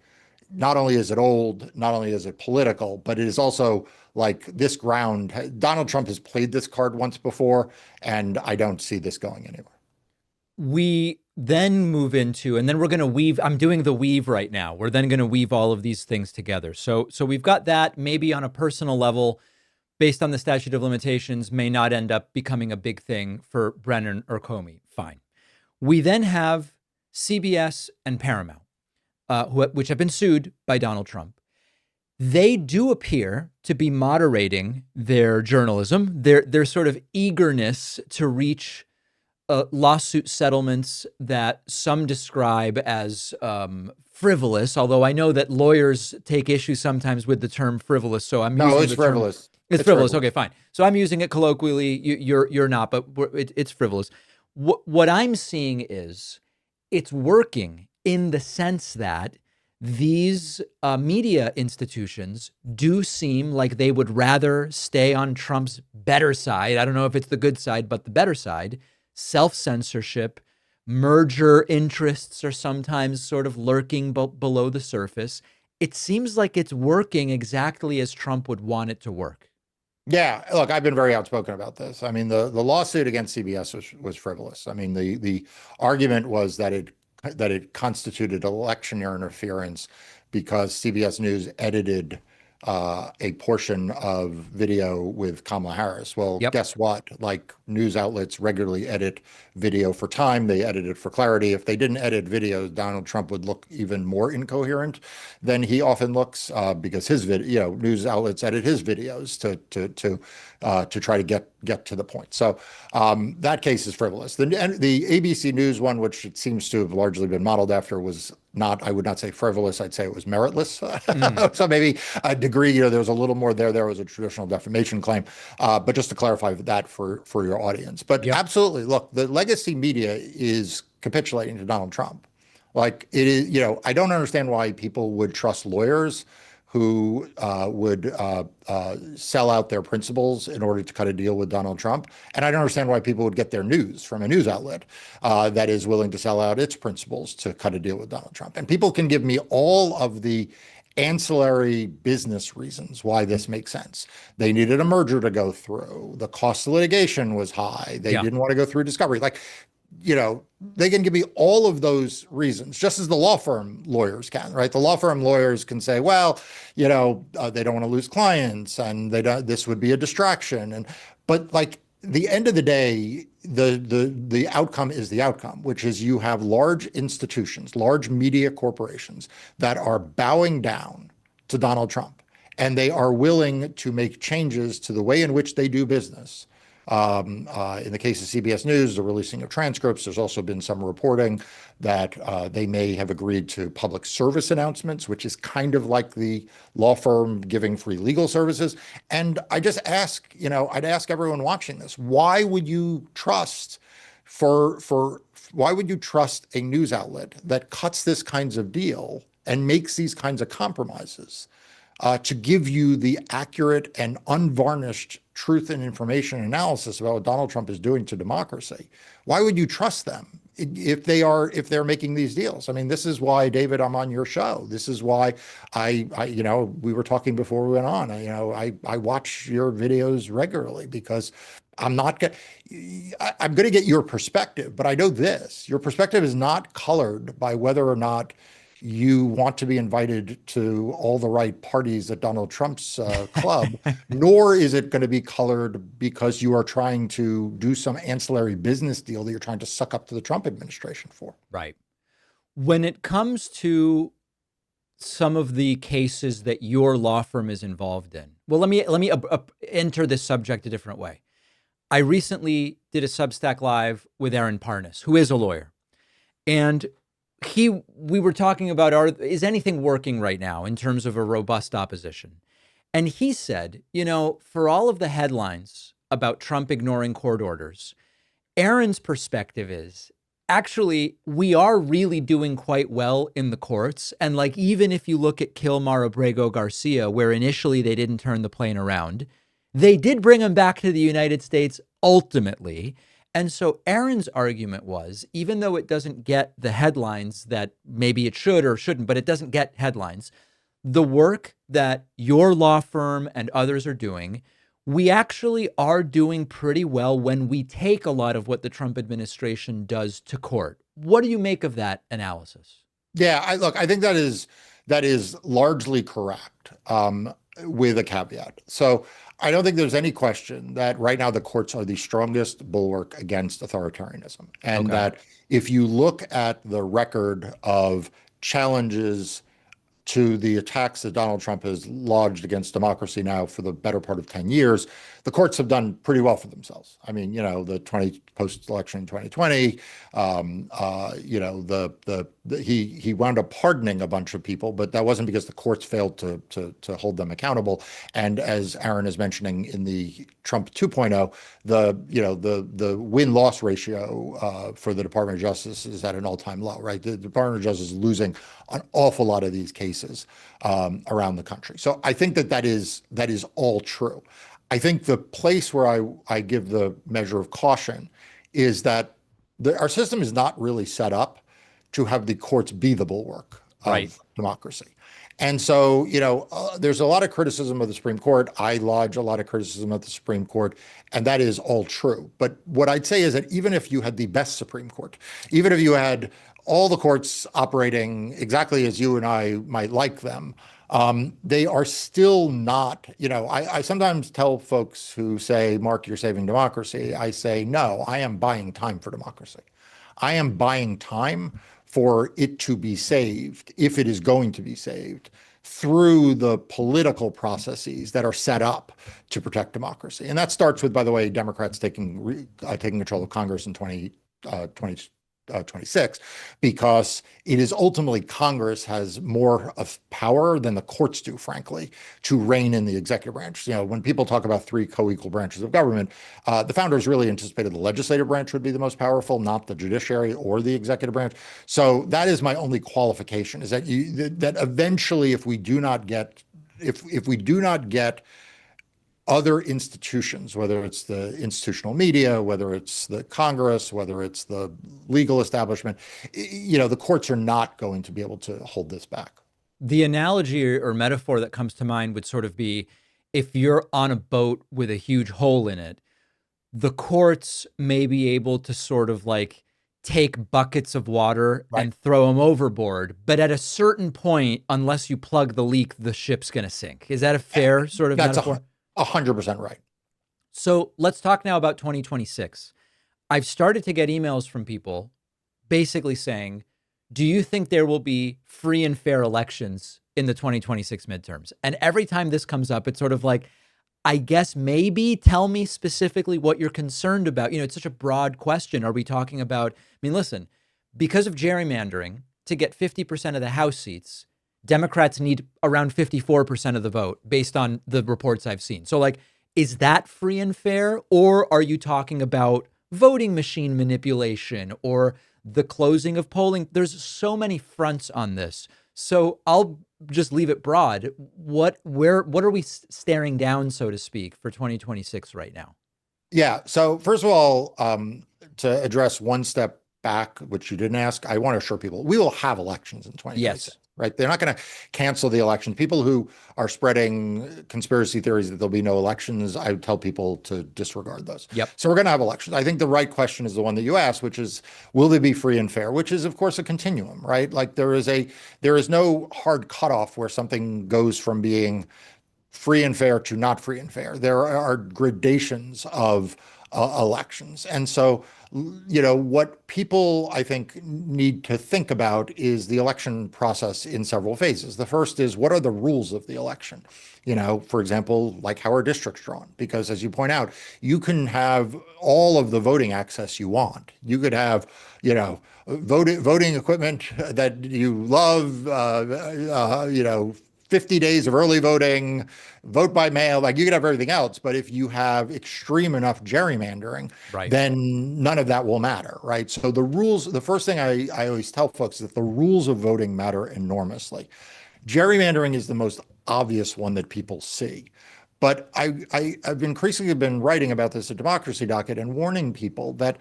not only is it old, not only is it political, but it is also like this ground. Donald Trump has played this card once before, and I don't see this going anywhere. We then move into, and then we're going to weave, I'm doing the weave right now. We're then going to weave all of these things together. So we've got that maybe on a personal level, based on the statute of limitations, may not end up becoming a big thing for Brennan or Comey. Fine. We then have CBS and Paramount, which have been sued by Donald Trump. They do appear to be moderating their journalism, their sort of eagerness to reach lawsuit settlements that some describe as frivolous, although I know that lawyers take issue sometimes with the term frivolous. So I'm using it's frivolous. It's frivolous. Okay, fine. So I'm using it colloquially. You're not, but it's frivolous. What I'm seeing is it's working in the sense that these media institutions do seem like they would rather stay on Trump's better side. I don't know if it's the good side, but the better side. Self-censorship, merger interests are sometimes sort of lurking below the surface. It seems like it's working exactly as Trump would want it to work. Yeah, look, I've been very outspoken about this. I mean, the lawsuit against CBS was frivolous. I mean, the argument was that it constituted election interference because CBS News edited a portion of video with Kamala Harris. Well, guess what? Like, news outlets regularly edit video for time. They edit it for clarity. If they didn't edit videos, Donald Trump would look even more incoherent than he often looks, because his news outlets edit his videos to try to get to the point. So that case is frivolous. The ABC News one, which it seems to have largely been modeled after, was not, I would not say frivolous, I'd say it was meritless. So maybe a degree, there was a little more there. There was a traditional defamation claim. But just to clarify that for your audience. But absolutely, look, the legacy media is capitulating to Donald Trump. Like, it is, I don't understand why people would trust lawyers who would sell out their principles in order to cut a deal with Donald Trump. And I don't understand why people would get their news from a news outlet that is willing to sell out its principles to cut a deal with Donald Trump. And people can give me all of the ancillary business reasons why this makes sense. They needed a merger to go through. The cost of litigation was high. They didn't want to go through discovery. Like, they can give me all of those reasons, just as the law firm lawyers can, right? The law firm lawyers can say, well, they don't want to lose clients, and this would be a distraction. But like, the end of the day, the outcome is the outcome, which is you have large institutions, large media corporations that are bowing down to Donald Trump, and they are willing to make changes to the way in which they do business. In the case of CBS News, the releasing of transcripts, there's also been some reporting that they may have agreed to public service announcements, which is kind of like the law firm giving free legal services. And I just ask, I'd ask everyone watching this, why would you trust why would you trust a news outlet that cuts this kinds of deal and makes these kinds of compromises to give you the accurate and unvarnished truth and information analysis about what Donald Trump is doing to democracy? Why would you trust them if they're making these deals? I mean, this is why, David, I'm on your show. This is why we were talking before we went on. I watch your videos regularly because I'm going to get your perspective, but I know this: your perspective is not colored by whether or not you want to be invited to all the right parties at Donald Trump's club, nor is it going to be colored because you are trying to do some ancillary business deal that you're trying to suck up to the Trump administration for. Right. When it comes to some of the cases that your law firm is involved in, well, let me enter this subject a different way. I recently did a Substack Live with Aaron Parnas, who is a lawyer, and we were talking about, is anything working right now in terms of a robust opposition? And he said, for all of the headlines about Trump ignoring court orders. Aaron's perspective is, actually, we are really doing quite well in the courts. And like, even if you look at Kilmar Abrego Garcia, where initially they didn't turn the plane around, they did bring him back to the United States ultimately. And so Aaron's argument was, even though it doesn't get the headlines that maybe it should or shouldn't, but it doesn't get headlines, the work that your law firm and others are doing, we actually are doing pretty well when we take a lot of what the Trump administration does to court. What do you make of that analysis? Yeah, I think that is largely correct, with a caveat. So I don't think there's any question that right now the courts are the strongest bulwark against authoritarianism. And that if you look at the record of challenges to the attacks that Donald Trump has lodged against democracy now for the better part of 10 years, the courts have done pretty well for themselves. I mean, the post-election in 2020, he wound up pardoning a bunch of people, but that wasn't because the courts failed to hold them accountable. And as Aaron is mentioning in the Trump 2.0, the win-loss ratio for the Department of Justice is at an all-time low, right? The Department of Justice is losing an awful lot of these cases around the country. So I think that is all true. I think the place where I give the measure of caution is that our system is not really set up to have the courts be the bulwark of democracy. And so, there's a lot of criticism of the Supreme Court. I lodge a lot of criticism of the Supreme Court, and that is all true. But what I'd say is that even if you had the best Supreme Court, even if you had all the courts operating exactly as you and I might like them, they are still not, I sometimes tell folks who say, Mark, you're saving democracy. I say, no, I am buying time for democracy. I am buying time for it to be saved, if it is going to be saved, through the political processes that are set up to protect democracy. And that starts with, by the way, Democrats taking control of Congress in 2026, because it is ultimately Congress has more of power than the courts do, frankly, to rein in the executive branch. When people talk about three co-equal branches of government, the founders really anticipated the legislative branch would be the most powerful, not the judiciary or the executive branch. So that is my only qualification, is that that eventually, if we do not get other institutions, whether it's the institutional media, whether it's the Congress, whether it's the legal establishment, the courts are not going to be able to hold this back. The analogy or metaphor that comes to mind would sort of be, if you're on a boat with a huge hole in it, the courts may be able to sort of like take buckets of water and throw them overboard. But at a certain point, unless you plug the leak, the ship's going to sink. Is that a fair sort of metaphor? 100% right. So let's talk now about 2026. I've started to get emails from people basically saying, do you think there will be free and fair elections in the 2026 midterms? And every time this comes up, it's sort of like, I guess maybe tell me specifically what you're concerned about. It's such a broad question. Are we talking about, listen, because of gerrymandering, to get 50% of the House seats, Democrats need around 54% of the vote based on the reports I've seen. So like, is that free and fair? Or are you talking about voting machine manipulation or the closing of polling? There's so many fronts on this. So I'll just leave it broad. What are we staring down, so to speak, for 2026 right now? Yeah. So first of all, to address one step back, which you didn't ask, I want to assure people we will have elections in 2026. Yes. Right. They're not going to cancel the election. People who are spreading conspiracy theories that there'll be no elections, I would tell people to disregard those. Yep. So we're going to have elections. I think the right question is the one that you asked, which is, will they be free and fair? Which is, of course, a continuum, right? Like there is no hard cutoff where something goes from being free and fair to not free and fair. There are gradations of elections. And so, what people, I think, need to think about is the election process in several phases. The first is, what are the rules of the election? For example, like how are districts drawn? Because as you point out, you can have all of the voting access you want. You could have, voting equipment that you love, 50 days of early voting, vote by mail, like you could have everything else. But if you have extreme enough gerrymandering, Right. then none of that will matter, right? So the rules, the first thing I always tell folks is that the rules of voting matter enormously. Gerrymandering is the most obvious one that people see. But I've increasingly been writing about this at Democracy Docket and warning people that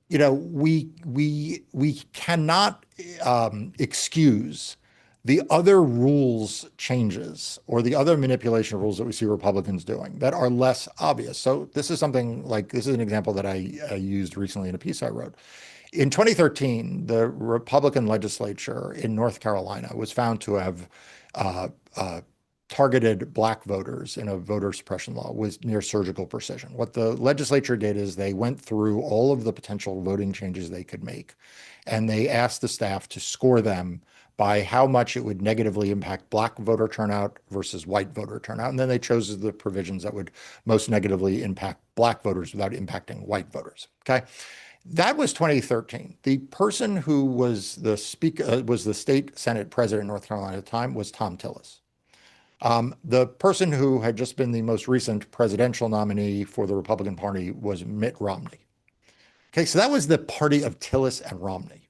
we cannot excuse the other rules changes or the other manipulation of rules that we see Republicans doing that are less obvious. So this is an example that I used recently in a piece I wrote. In 2013, the Republican legislature in North Carolina was found to have targeted black voters in a voter suppression law with near surgical precision. What the legislature did is they went through all of the potential voting changes they could make, and they asked the staff to score them by how much it would negatively impact black voter turnout versus white voter turnout. And then they chose the provisions that would most negatively impact black voters without impacting white voters. Okay. That was 2013. The person who was the speaker, was the state Senate president in North Carolina at the time, was Tom Tillis. The person who had just been the most recent presidential nominee for the Republican Party was Mitt Romney. Okay, so that was the party of Tillis and Romney.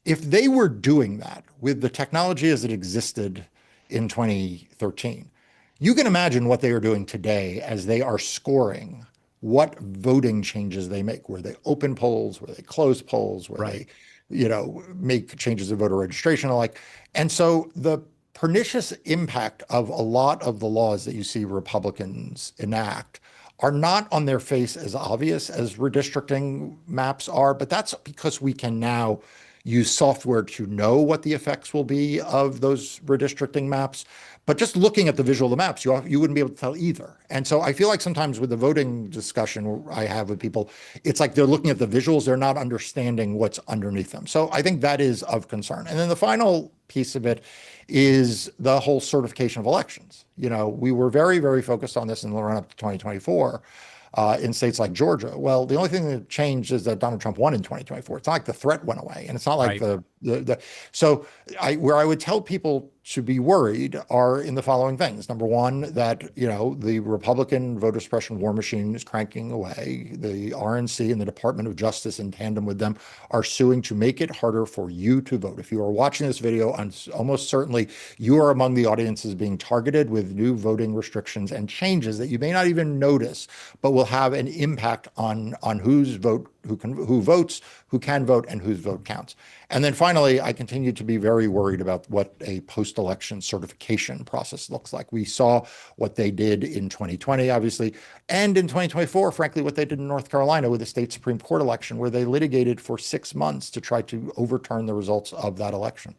If they were doing that with the technology as it existed in 2013, you can imagine what they are doing today as they are scoring what voting changes they make, where they open polls, where they close polls, where they, make changes to voter registration alike. And so the pernicious impact of a lot of the laws that you see Republicans enact are not on their face as obvious as redistricting maps are, but that's because we can now use software to know what the effects will be of those redistricting maps. But just looking at the visual of the maps, you wouldn't be able to tell either. And so I feel like sometimes with the voting discussion I have with people, it's like they're looking at the visuals, they're not understanding what's underneath them. So I think that is of concern. And then the final piece of it is the whole certification of elections. We were very, very focused on this in the run-up to 2024. In states like Georgia. Well, the only thing that changed is that Donald Trump won in 2024. It's not like the threat went away, and it's not like where I would tell people to be worried are in the following things. Number one, that the Republican voter suppression war machine is cranking away. The RNC and the Department of Justice, in tandem with them, are suing to make it harder for you to vote. If you are watching this video, almost certainly you are among the audiences being targeted with new voting restrictions and changes that you may not even notice, but will have an impact on who votes, who can vote, and whose vote counts. And then finally, I continue to be very worried about what a post-election certification process looks like. We saw what they did in 2020, obviously, and in 2024, frankly, what they did in North Carolina with the state Supreme Court election, where they litigated for 6 months to try to overturn the results of that election.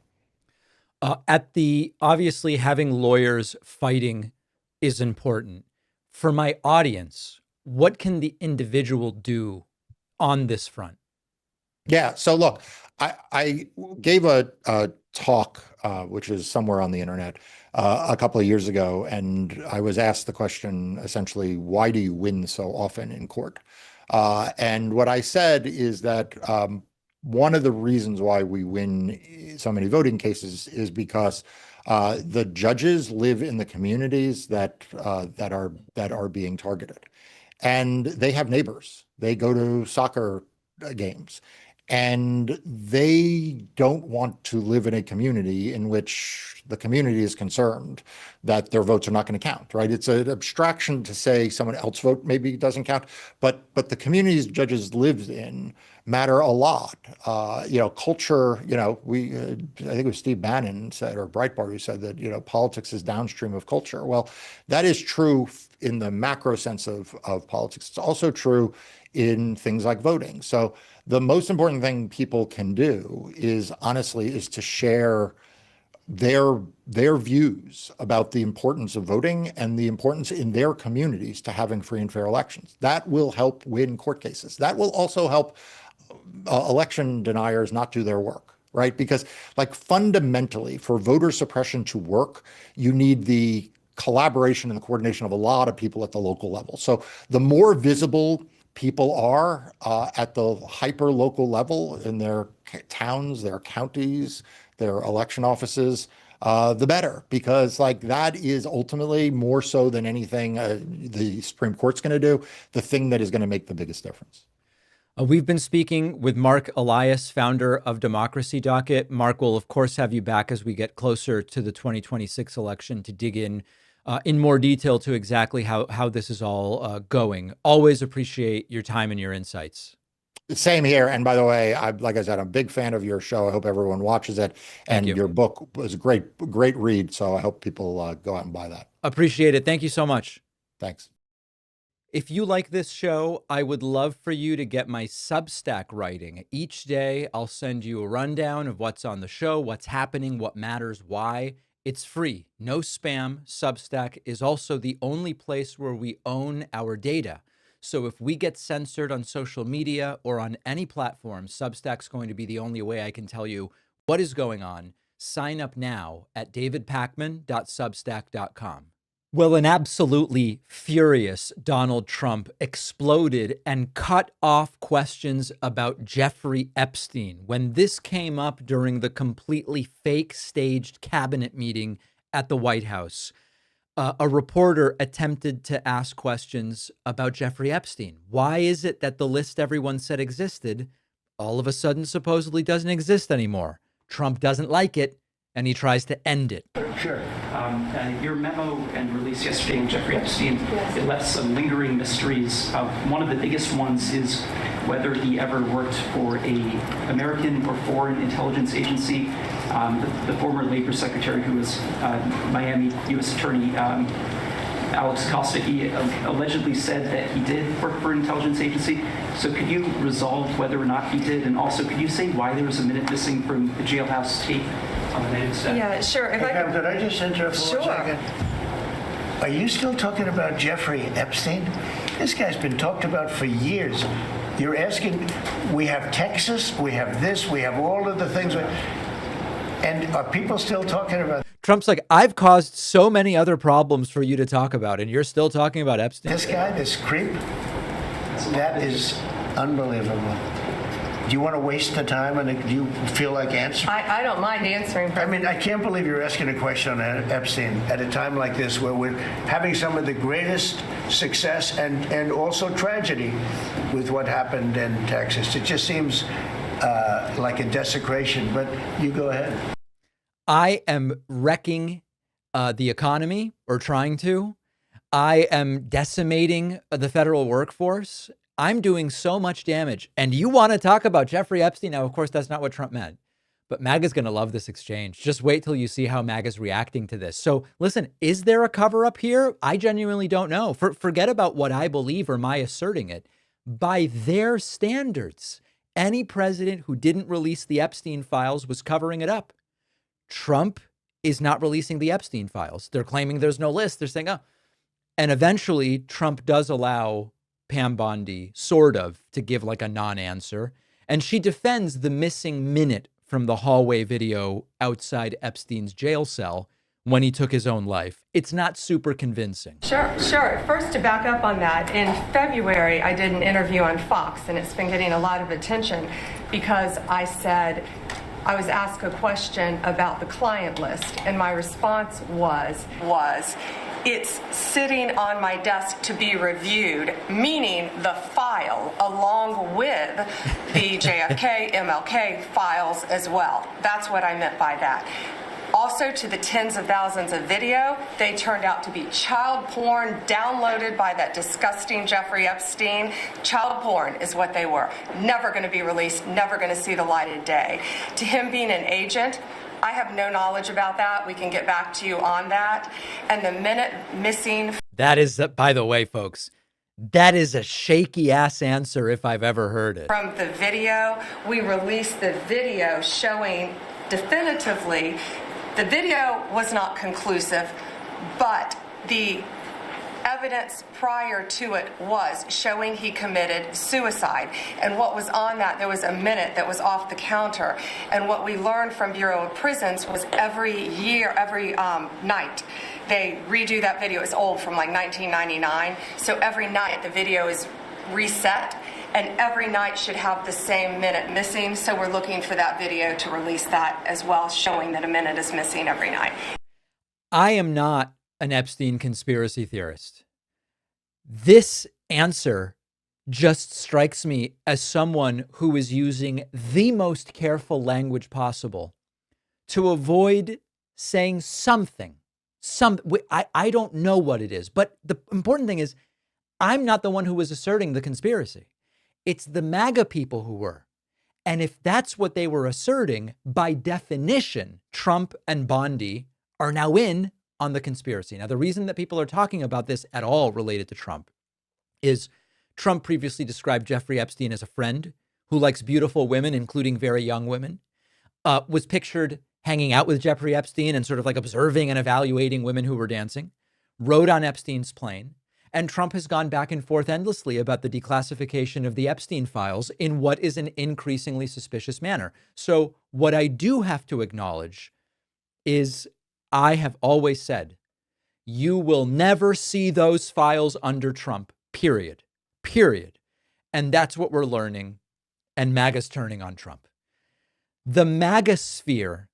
Obviously, having lawyers fighting is important. For my audience, what can the individual do on this front? Yeah. So look, I gave a talk, which is somewhere on the internet, a couple of years ago, and I was asked the question, essentially, why do you win so often in court? And what I said is that one of the reasons why we win so many voting cases is because the judges live in the communities that are being targeted, and they have neighbors. They go to soccer games, and they don't want to live in a community in which the community is concerned that their votes are not going to count, right? It's an abstraction to say someone else's vote maybe doesn't count, but the communities judges live in matter a lot. Culture, I think it was Steve Bannon said, or Breitbart, who said that, politics is downstream of culture. Well, that is true in the macro sense of politics. It's also true in things like voting. So the most important thing people can do is to share their views about the importance of voting and the importance in their communities to having free and fair elections. That will help win court cases. That will also help election deniers not do their work, right? Because fundamentally, for voter suppression to work, you need the collaboration and the coordination of a lot of people at the local level. So the more visible people are at the hyper local level in their towns, their counties, their election offices, the better, because like that is ultimately more so than anything the Supreme Court's going to do, the thing that is going to make the biggest difference. We've been speaking with Mark Elias, founder of Democracy Docket. Mark, will of course have you back as we get closer to the 2026 election to dig in more detail to exactly how this is all going. Always appreciate your time and your insights. Same here. And by the way, like I said, I'm a big fan of your show. I hope everyone watches it. And your book was a great read. So I hope people go out and buy that. Appreciate it. Thank you so much. Thanks. If you like this show, I would love for you to get my Substack writing. Each day, I'll send you a rundown of what's on the show, what's happening, what matters, why. It's free, no spam. Substack is also the only place where we own our data. So if we get censored on social media or on any platform, Substack's going to be the only way I can tell you what is going on. Sign up now at davidpakman.substack.com. Well, an absolutely furious Donald Trump exploded and cut off questions about Jeffrey Epstein when this came up during the completely fake staged cabinet meeting at the White House. A reporter attempted to ask questions about Jeffrey Epstein. Why is it that the list everyone said existed all of a sudden supposedly doesn't exist anymore? Trump doesn't like it, and he tries to end it. Sure. Your memo and release yesterday with Jeffrey Epstein, it left some lingering mysteries. One of the biggest ones is whether he ever worked for a American or foreign intelligence agency. The former labor secretary who was Miami U.S. Attorney Alex Acosta, he allegedly said that he did work for an intelligence agency. So could you resolve whether or not he did? And also, could you say why there was a minute missing from the jailhouse tape on the native set? Yeah, sure. Could I just interrupt for 1 second? Are you still talking about Jeffrey Epstein? This guy's been talked about for years. You're asking, we have Texas, we have this, we have all of the things. And are people still talking about? Trump's like, I've caused so many other problems for you to talk about, and you're still talking about Epstein. This guy, this creep, that is unbelievable. Do you want to waste the time, and do you feel like answering? I don't mind answering. I mean, I can't believe you're asking a question on Epstein at a time like this where we're having some of the greatest success and also tragedy with what happened in Texas. It just seems like a desecration, but you go ahead. I am wrecking the economy, or trying to. I am decimating the federal workforce. I'm doing so much damage. And you want to talk about Jeffrey Epstein? Now, of course, that's not what Trump meant. But MAGA's going to love this exchange. Just wait till you see how MAGA's reacting to this. So listen, is there a cover up here? I genuinely don't know. Forget about what I believe or my asserting it. By their standards, any president who didn't release the Epstein files was covering it up. Trump is not releasing the Epstein files. They're claiming there's no list. They're saying, oh. And eventually Trump does allow Pam Bondi sort of to give like a non-answer. And she defends the missing minute from the hallway video outside Epstein's jail cell when he took his own life. It's not super convincing. Sure. First, to back up on that, in February, I did an interview on Fox, and it's been getting a lot of attention because I said, I was asked a question about the client list, and my response was it's sitting on my desk to be reviewed, meaning the file along with the JFK, MLK files as well. That's what I meant by that. Also, to the tens of thousands of video, they turned out to be child porn downloaded by that disgusting Jeffrey Epstein. Child porn is what they were. Never going to be released, never going to see the light of day. To him being an agent, I have no knowledge about that. We can get back to you on that. And the minute missing. That is, by the way, folks, that is a shaky ass answer if I've ever heard it. From the video, we released the video showing definitively. The video was not conclusive, but the evidence prior to it was showing he committed suicide. And what was on that, there was a minute that was off the counter. And what we learned from Bureau of Prisons was every night, they redo that video. It's old, from like 1999. So every night the video is reset. and every night should have the same minute missing. So we're looking for that video to release that as well, showing that a minute is missing every night. I am not an Epstein conspiracy theorist. This answer just strikes me as someone who is using the most careful language possible to avoid saying something. I don't know what it is, but the important thing is I'm not the one who was asserting the conspiracy. It's the MAGA people who were. And if that's what they were asserting, by definition, Trump and Bondi are now in on the conspiracy. Now, the reason that people are talking about this at all related to Trump is Trump previously described Jeffrey Epstein as a friend who likes beautiful women, including very young women, was pictured hanging out with Jeffrey Epstein and sort of like observing and evaluating women who were dancing, rode on Epstein's plane. And Trump has gone back and forth endlessly about the declassification of the Epstein files in what is an increasingly suspicious manner. So what I do have to acknowledge is I have always said, you will never see those files under Trump, period. And that's what we're learning. And MAGA's turning on Trump. The MAGA sphere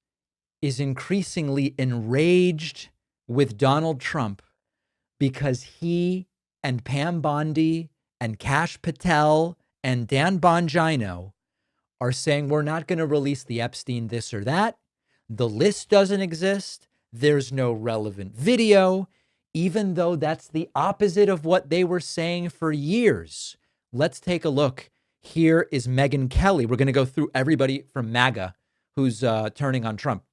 is increasingly enraged with Donald Trump because he and Pam Bondi and Kash Patel and Dan Bongino are saying we're not going to release the Epstein this or that. The list doesn't exist. There's no relevant video, even though that's the opposite of what they were saying for years. Let's take a look. Here is Megyn Kelly. We're going to go through everybody from MAGA who's turning on Trump.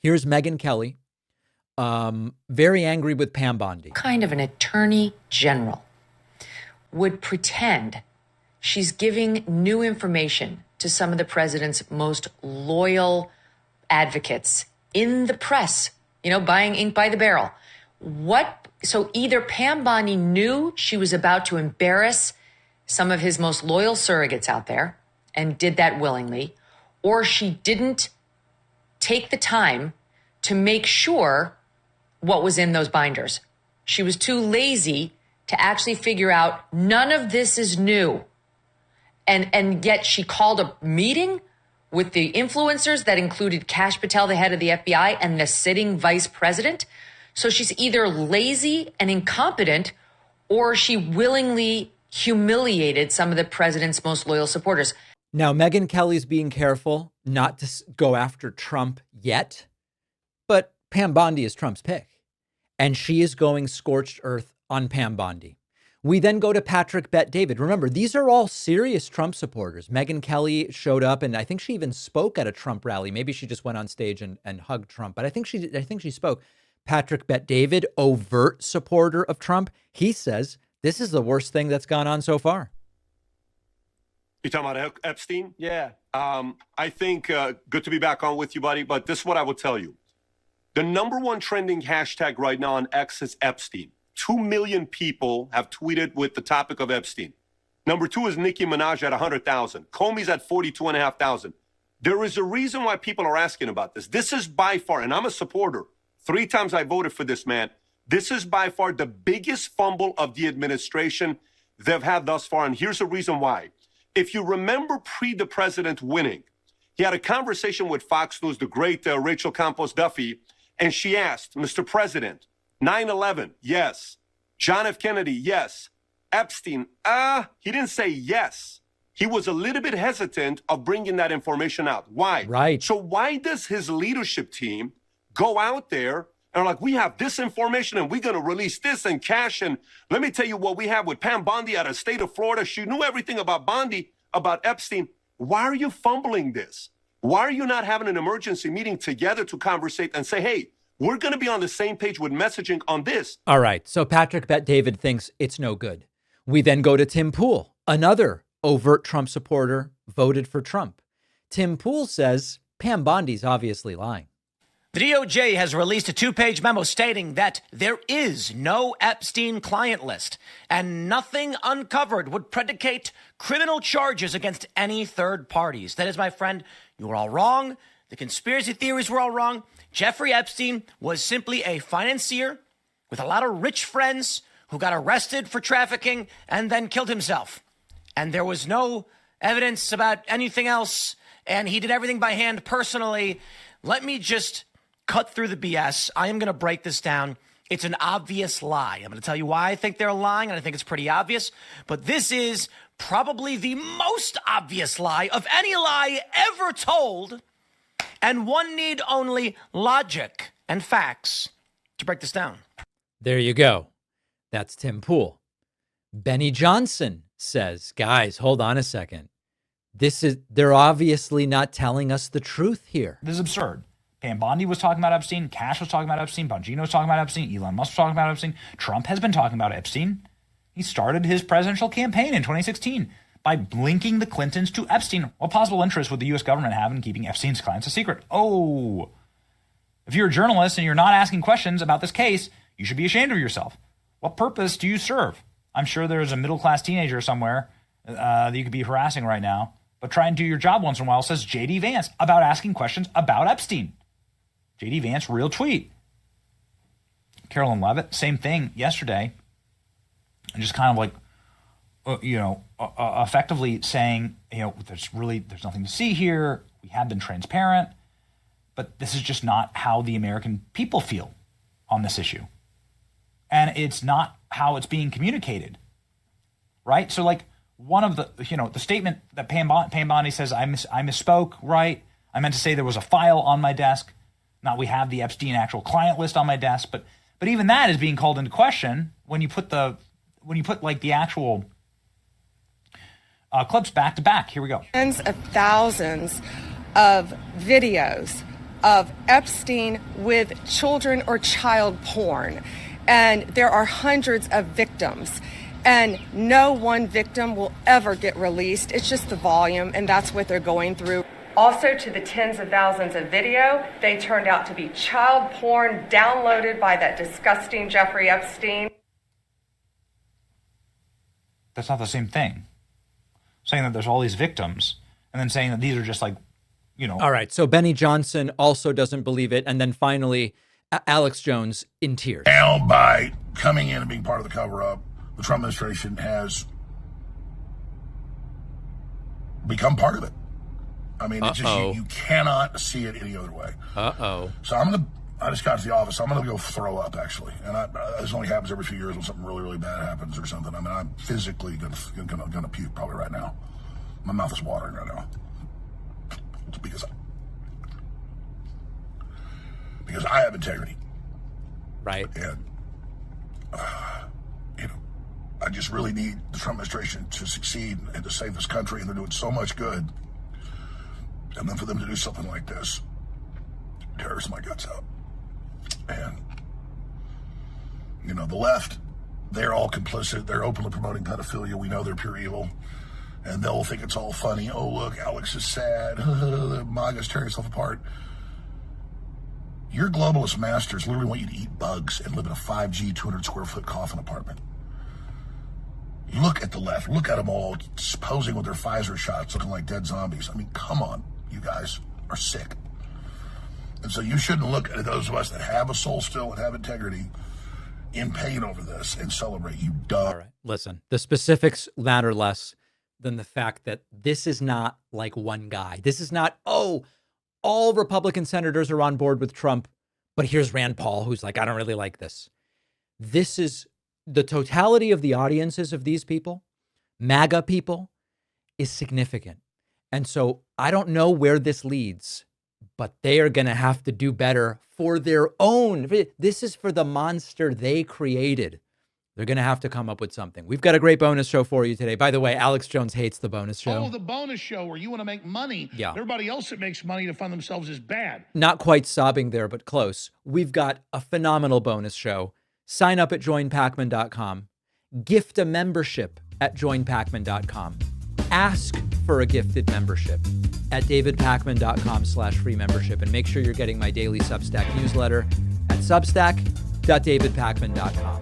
Here's Megyn Kelly, very angry with Pam Bondi. Kind of an attorney general would pretend she's giving new information to some of the president's most loyal advocates in the press, buying ink by the barrel. So either Pam Bondi knew she was about to embarrass some of his most loyal surrogates out there and did that willingly, or she didn't take the time to make sure what was in those binders. She was too lazy to actually figure out none of this is new. And yet she called a meeting with the influencers that included Kash Patel, the head of the FBI, and the sitting vice president. So she's either lazy and incompetent, or she willingly humiliated some of the president's most loyal supporters. Now, Megyn Kelly's being careful not to go after Trump yet, but Pam Bondi is Trump's pick, and she is going scorched earth on Pam Bondi. We then go to Patrick Bet-David. Remember, these are all serious Trump supporters. Megyn Kelly showed up, and I think she even spoke at a Trump rally. Maybe she just went on stage and hugged Trump, but I think she spoke. Patrick Bet-David, overt supporter of Trump, he says this is the worst thing that's gone on so far. You talking about Epstein? Yeah. I think good to be back on with you, buddy. But this is what I will tell you. The number one trending hashtag right now on X is Epstein. 2 million people have tweeted with the topic of Epstein. Number two is Nicki Minaj at 100,000. Comey's at 42,500. There is a reason why people are asking about this. This is by far, and I'm a supporter. 3 times I voted for this man. This is by far the biggest fumble of the administration they've had thus far. And here's the reason why. If you remember the president winning, he had a conversation with Fox News, the great Rachel Campos Duffy, and she asked, Mr. President, 9/11, yes. John F. Kennedy, yes. Epstein, he didn't say yes. He was a little bit hesitant of bringing that information out. Why? Right. So why does his leadership team go out there and are like, we have this information and we're going to release this and cash? And let me tell you what we have with Pam Bondi out of the state of Florida. She knew everything about Bondi, about Epstein. Why are you fumbling this? Why are you not having an emergency meeting together to conversate and say, hey, we're going to be on the same page with messaging on this? All right. So Patrick Bet-David thinks it's no good. We then go to Tim Pool, another overt Trump supporter, voted for Trump. Tim Pool says Pam Bondi's obviously lying. The DOJ has released a 2-page memo stating that there is no Epstein client list and nothing uncovered would predicate criminal charges against any third parties. That is, my friend, you were all wrong. The conspiracy theories were all wrong. Jeffrey Epstein was simply a financier with a lot of rich friends who got arrested for trafficking and then killed himself. and there was no evidence about anything else, and he did everything by hand personally. Let me just cut through the BS. I am going to break this down. It's an obvious lie. I'm going to tell you why I think they're lying, and I think it's pretty obvious. But this is probably the most obvious lie of any lie ever told. And one need only logic and facts to break this down. There you go. That's Tim Pool. Benny Johnson says, guys, hold on a second. They're obviously not telling us the truth here. This is absurd. Pam Bondi was talking about Epstein. Cash was talking about Epstein. Bongino was talking about Epstein. Elon Musk was talking about Epstein. Trump has been talking about Epstein. He started his presidential campaign in 2016 by linking the Clintons to Epstein. What possible interest would the U.S. government have in keeping Epstein's clients a secret? Oh, if you're a journalist and you're not asking questions about this case, you should be ashamed of yourself. What purpose do you serve? I'm sure there's a middle-class teenager somewhere that you could be harassing right now, but try and do your job once in a while, says J.D. Vance about asking questions about Epstein. J.D. Vance, real tweet. Carolyn Leavitt, same thing yesterday. And just kind of like, effectively saying, there's nothing to see here. We have been transparent, but this is just not how the American people feel on this issue. And it's not how it's being communicated, right? So like one of the, the statement that Pam Bondi says, I misspoke, right? I meant to say there was a file on my desk. Not we have the Epstein actual client list on my desk, but even that is being called into question when you put the actual clips back to back. Here we go. Tens of thousands of videos of Epstein with children or child porn. And there are hundreds of victims. And no one victim will ever get released. It's just the volume, and that's what they're going through. Also, to the tens of thousands of video, they turned out to be child porn downloaded by that disgusting Jeffrey Epstein. That's not the same thing. Saying that there's all these victims and then saying that these are just like, All right. So Benny Johnson also doesn't believe it. And then finally, Alex Jones in tears. Now, by coming in and being part of the cover-up, the Trump administration has become part of it. I mean, it's just you cannot see it any other way. So I just got to the office. I'm going to go throw up, actually. And this only happens every few years when something really, really bad happens or something. I mean, I'm physically going to puke probably right now. My mouth is watering right now. It's because I have integrity. Right. And, I just really need the Trump administration to succeed and to save this country. And they're doing so much good. And then for them to do something like this tears my guts out. And, the left, they're all complicit. They're openly promoting pedophilia. We know they're pure evil. And they'll think it's all funny. Oh, look, Alex is sad. MAGA's tearing itself apart. Your globalist masters literally want you to eat bugs and live in a 5G, 200 square foot coffin apartment. Look at the left. Look at them all posing with their Pfizer shots, looking like dead zombies. I mean, come on. You guys are sick. And so you shouldn't look at those of us that have a soul still and have integrity in pain over this and celebrate. You dumb. All right. Listen, the specifics matter less than the fact that this is not like one guy. This is not, all Republican senators are on board with Trump, but here's Rand Paul, who's like, I don't really like this. This is the totality of the audiences of these people, MAGA people, is significant. And so I don't know where this leads, but they are going to have to do better for their own. This is for the monster they created. They're going to have to come up with something. We've got a great bonus show for you today. By the way, Alex Jones hates the bonus show. Oh, the bonus show where you want to make money. Yeah. Everybody else that makes money to fund themselves is bad. Not quite sobbing there, but close. We've got a phenomenal bonus show. Sign up at joinpacman.com. Gift a membership at joinpacman.com. Ask for a gifted membership at davidpacman.com/free membership. And make sure you're getting my daily Substack newsletter at substack.davidpacman.com.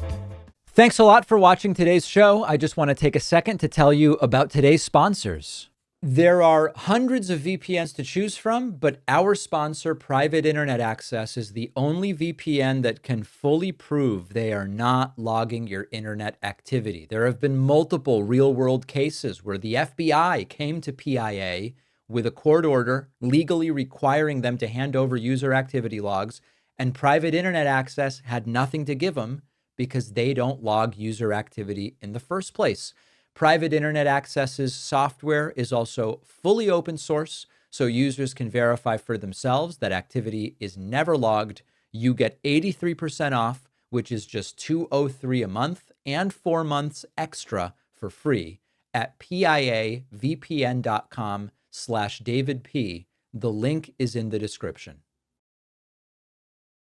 Thanks a lot for watching today's show. I just want to take a second to tell you about today's sponsors. There are hundreds of VPNs to choose from, but our sponsor, Private Internet Access, is the only VPN that can fully prove they are not logging your internet activity. There have been multiple real-world cases where the FBI came to PIA with a court order legally requiring them to hand over user activity logs, and Private Internet Access had nothing to give them because they don't log user activity in the first place. Private Internet Access's software is also fully open source, so users can verify for themselves that activity is never logged. You get 83% off, which is just $203 a month, and 4 months extra for free at piavpn.com/DavidP. The link is in the description.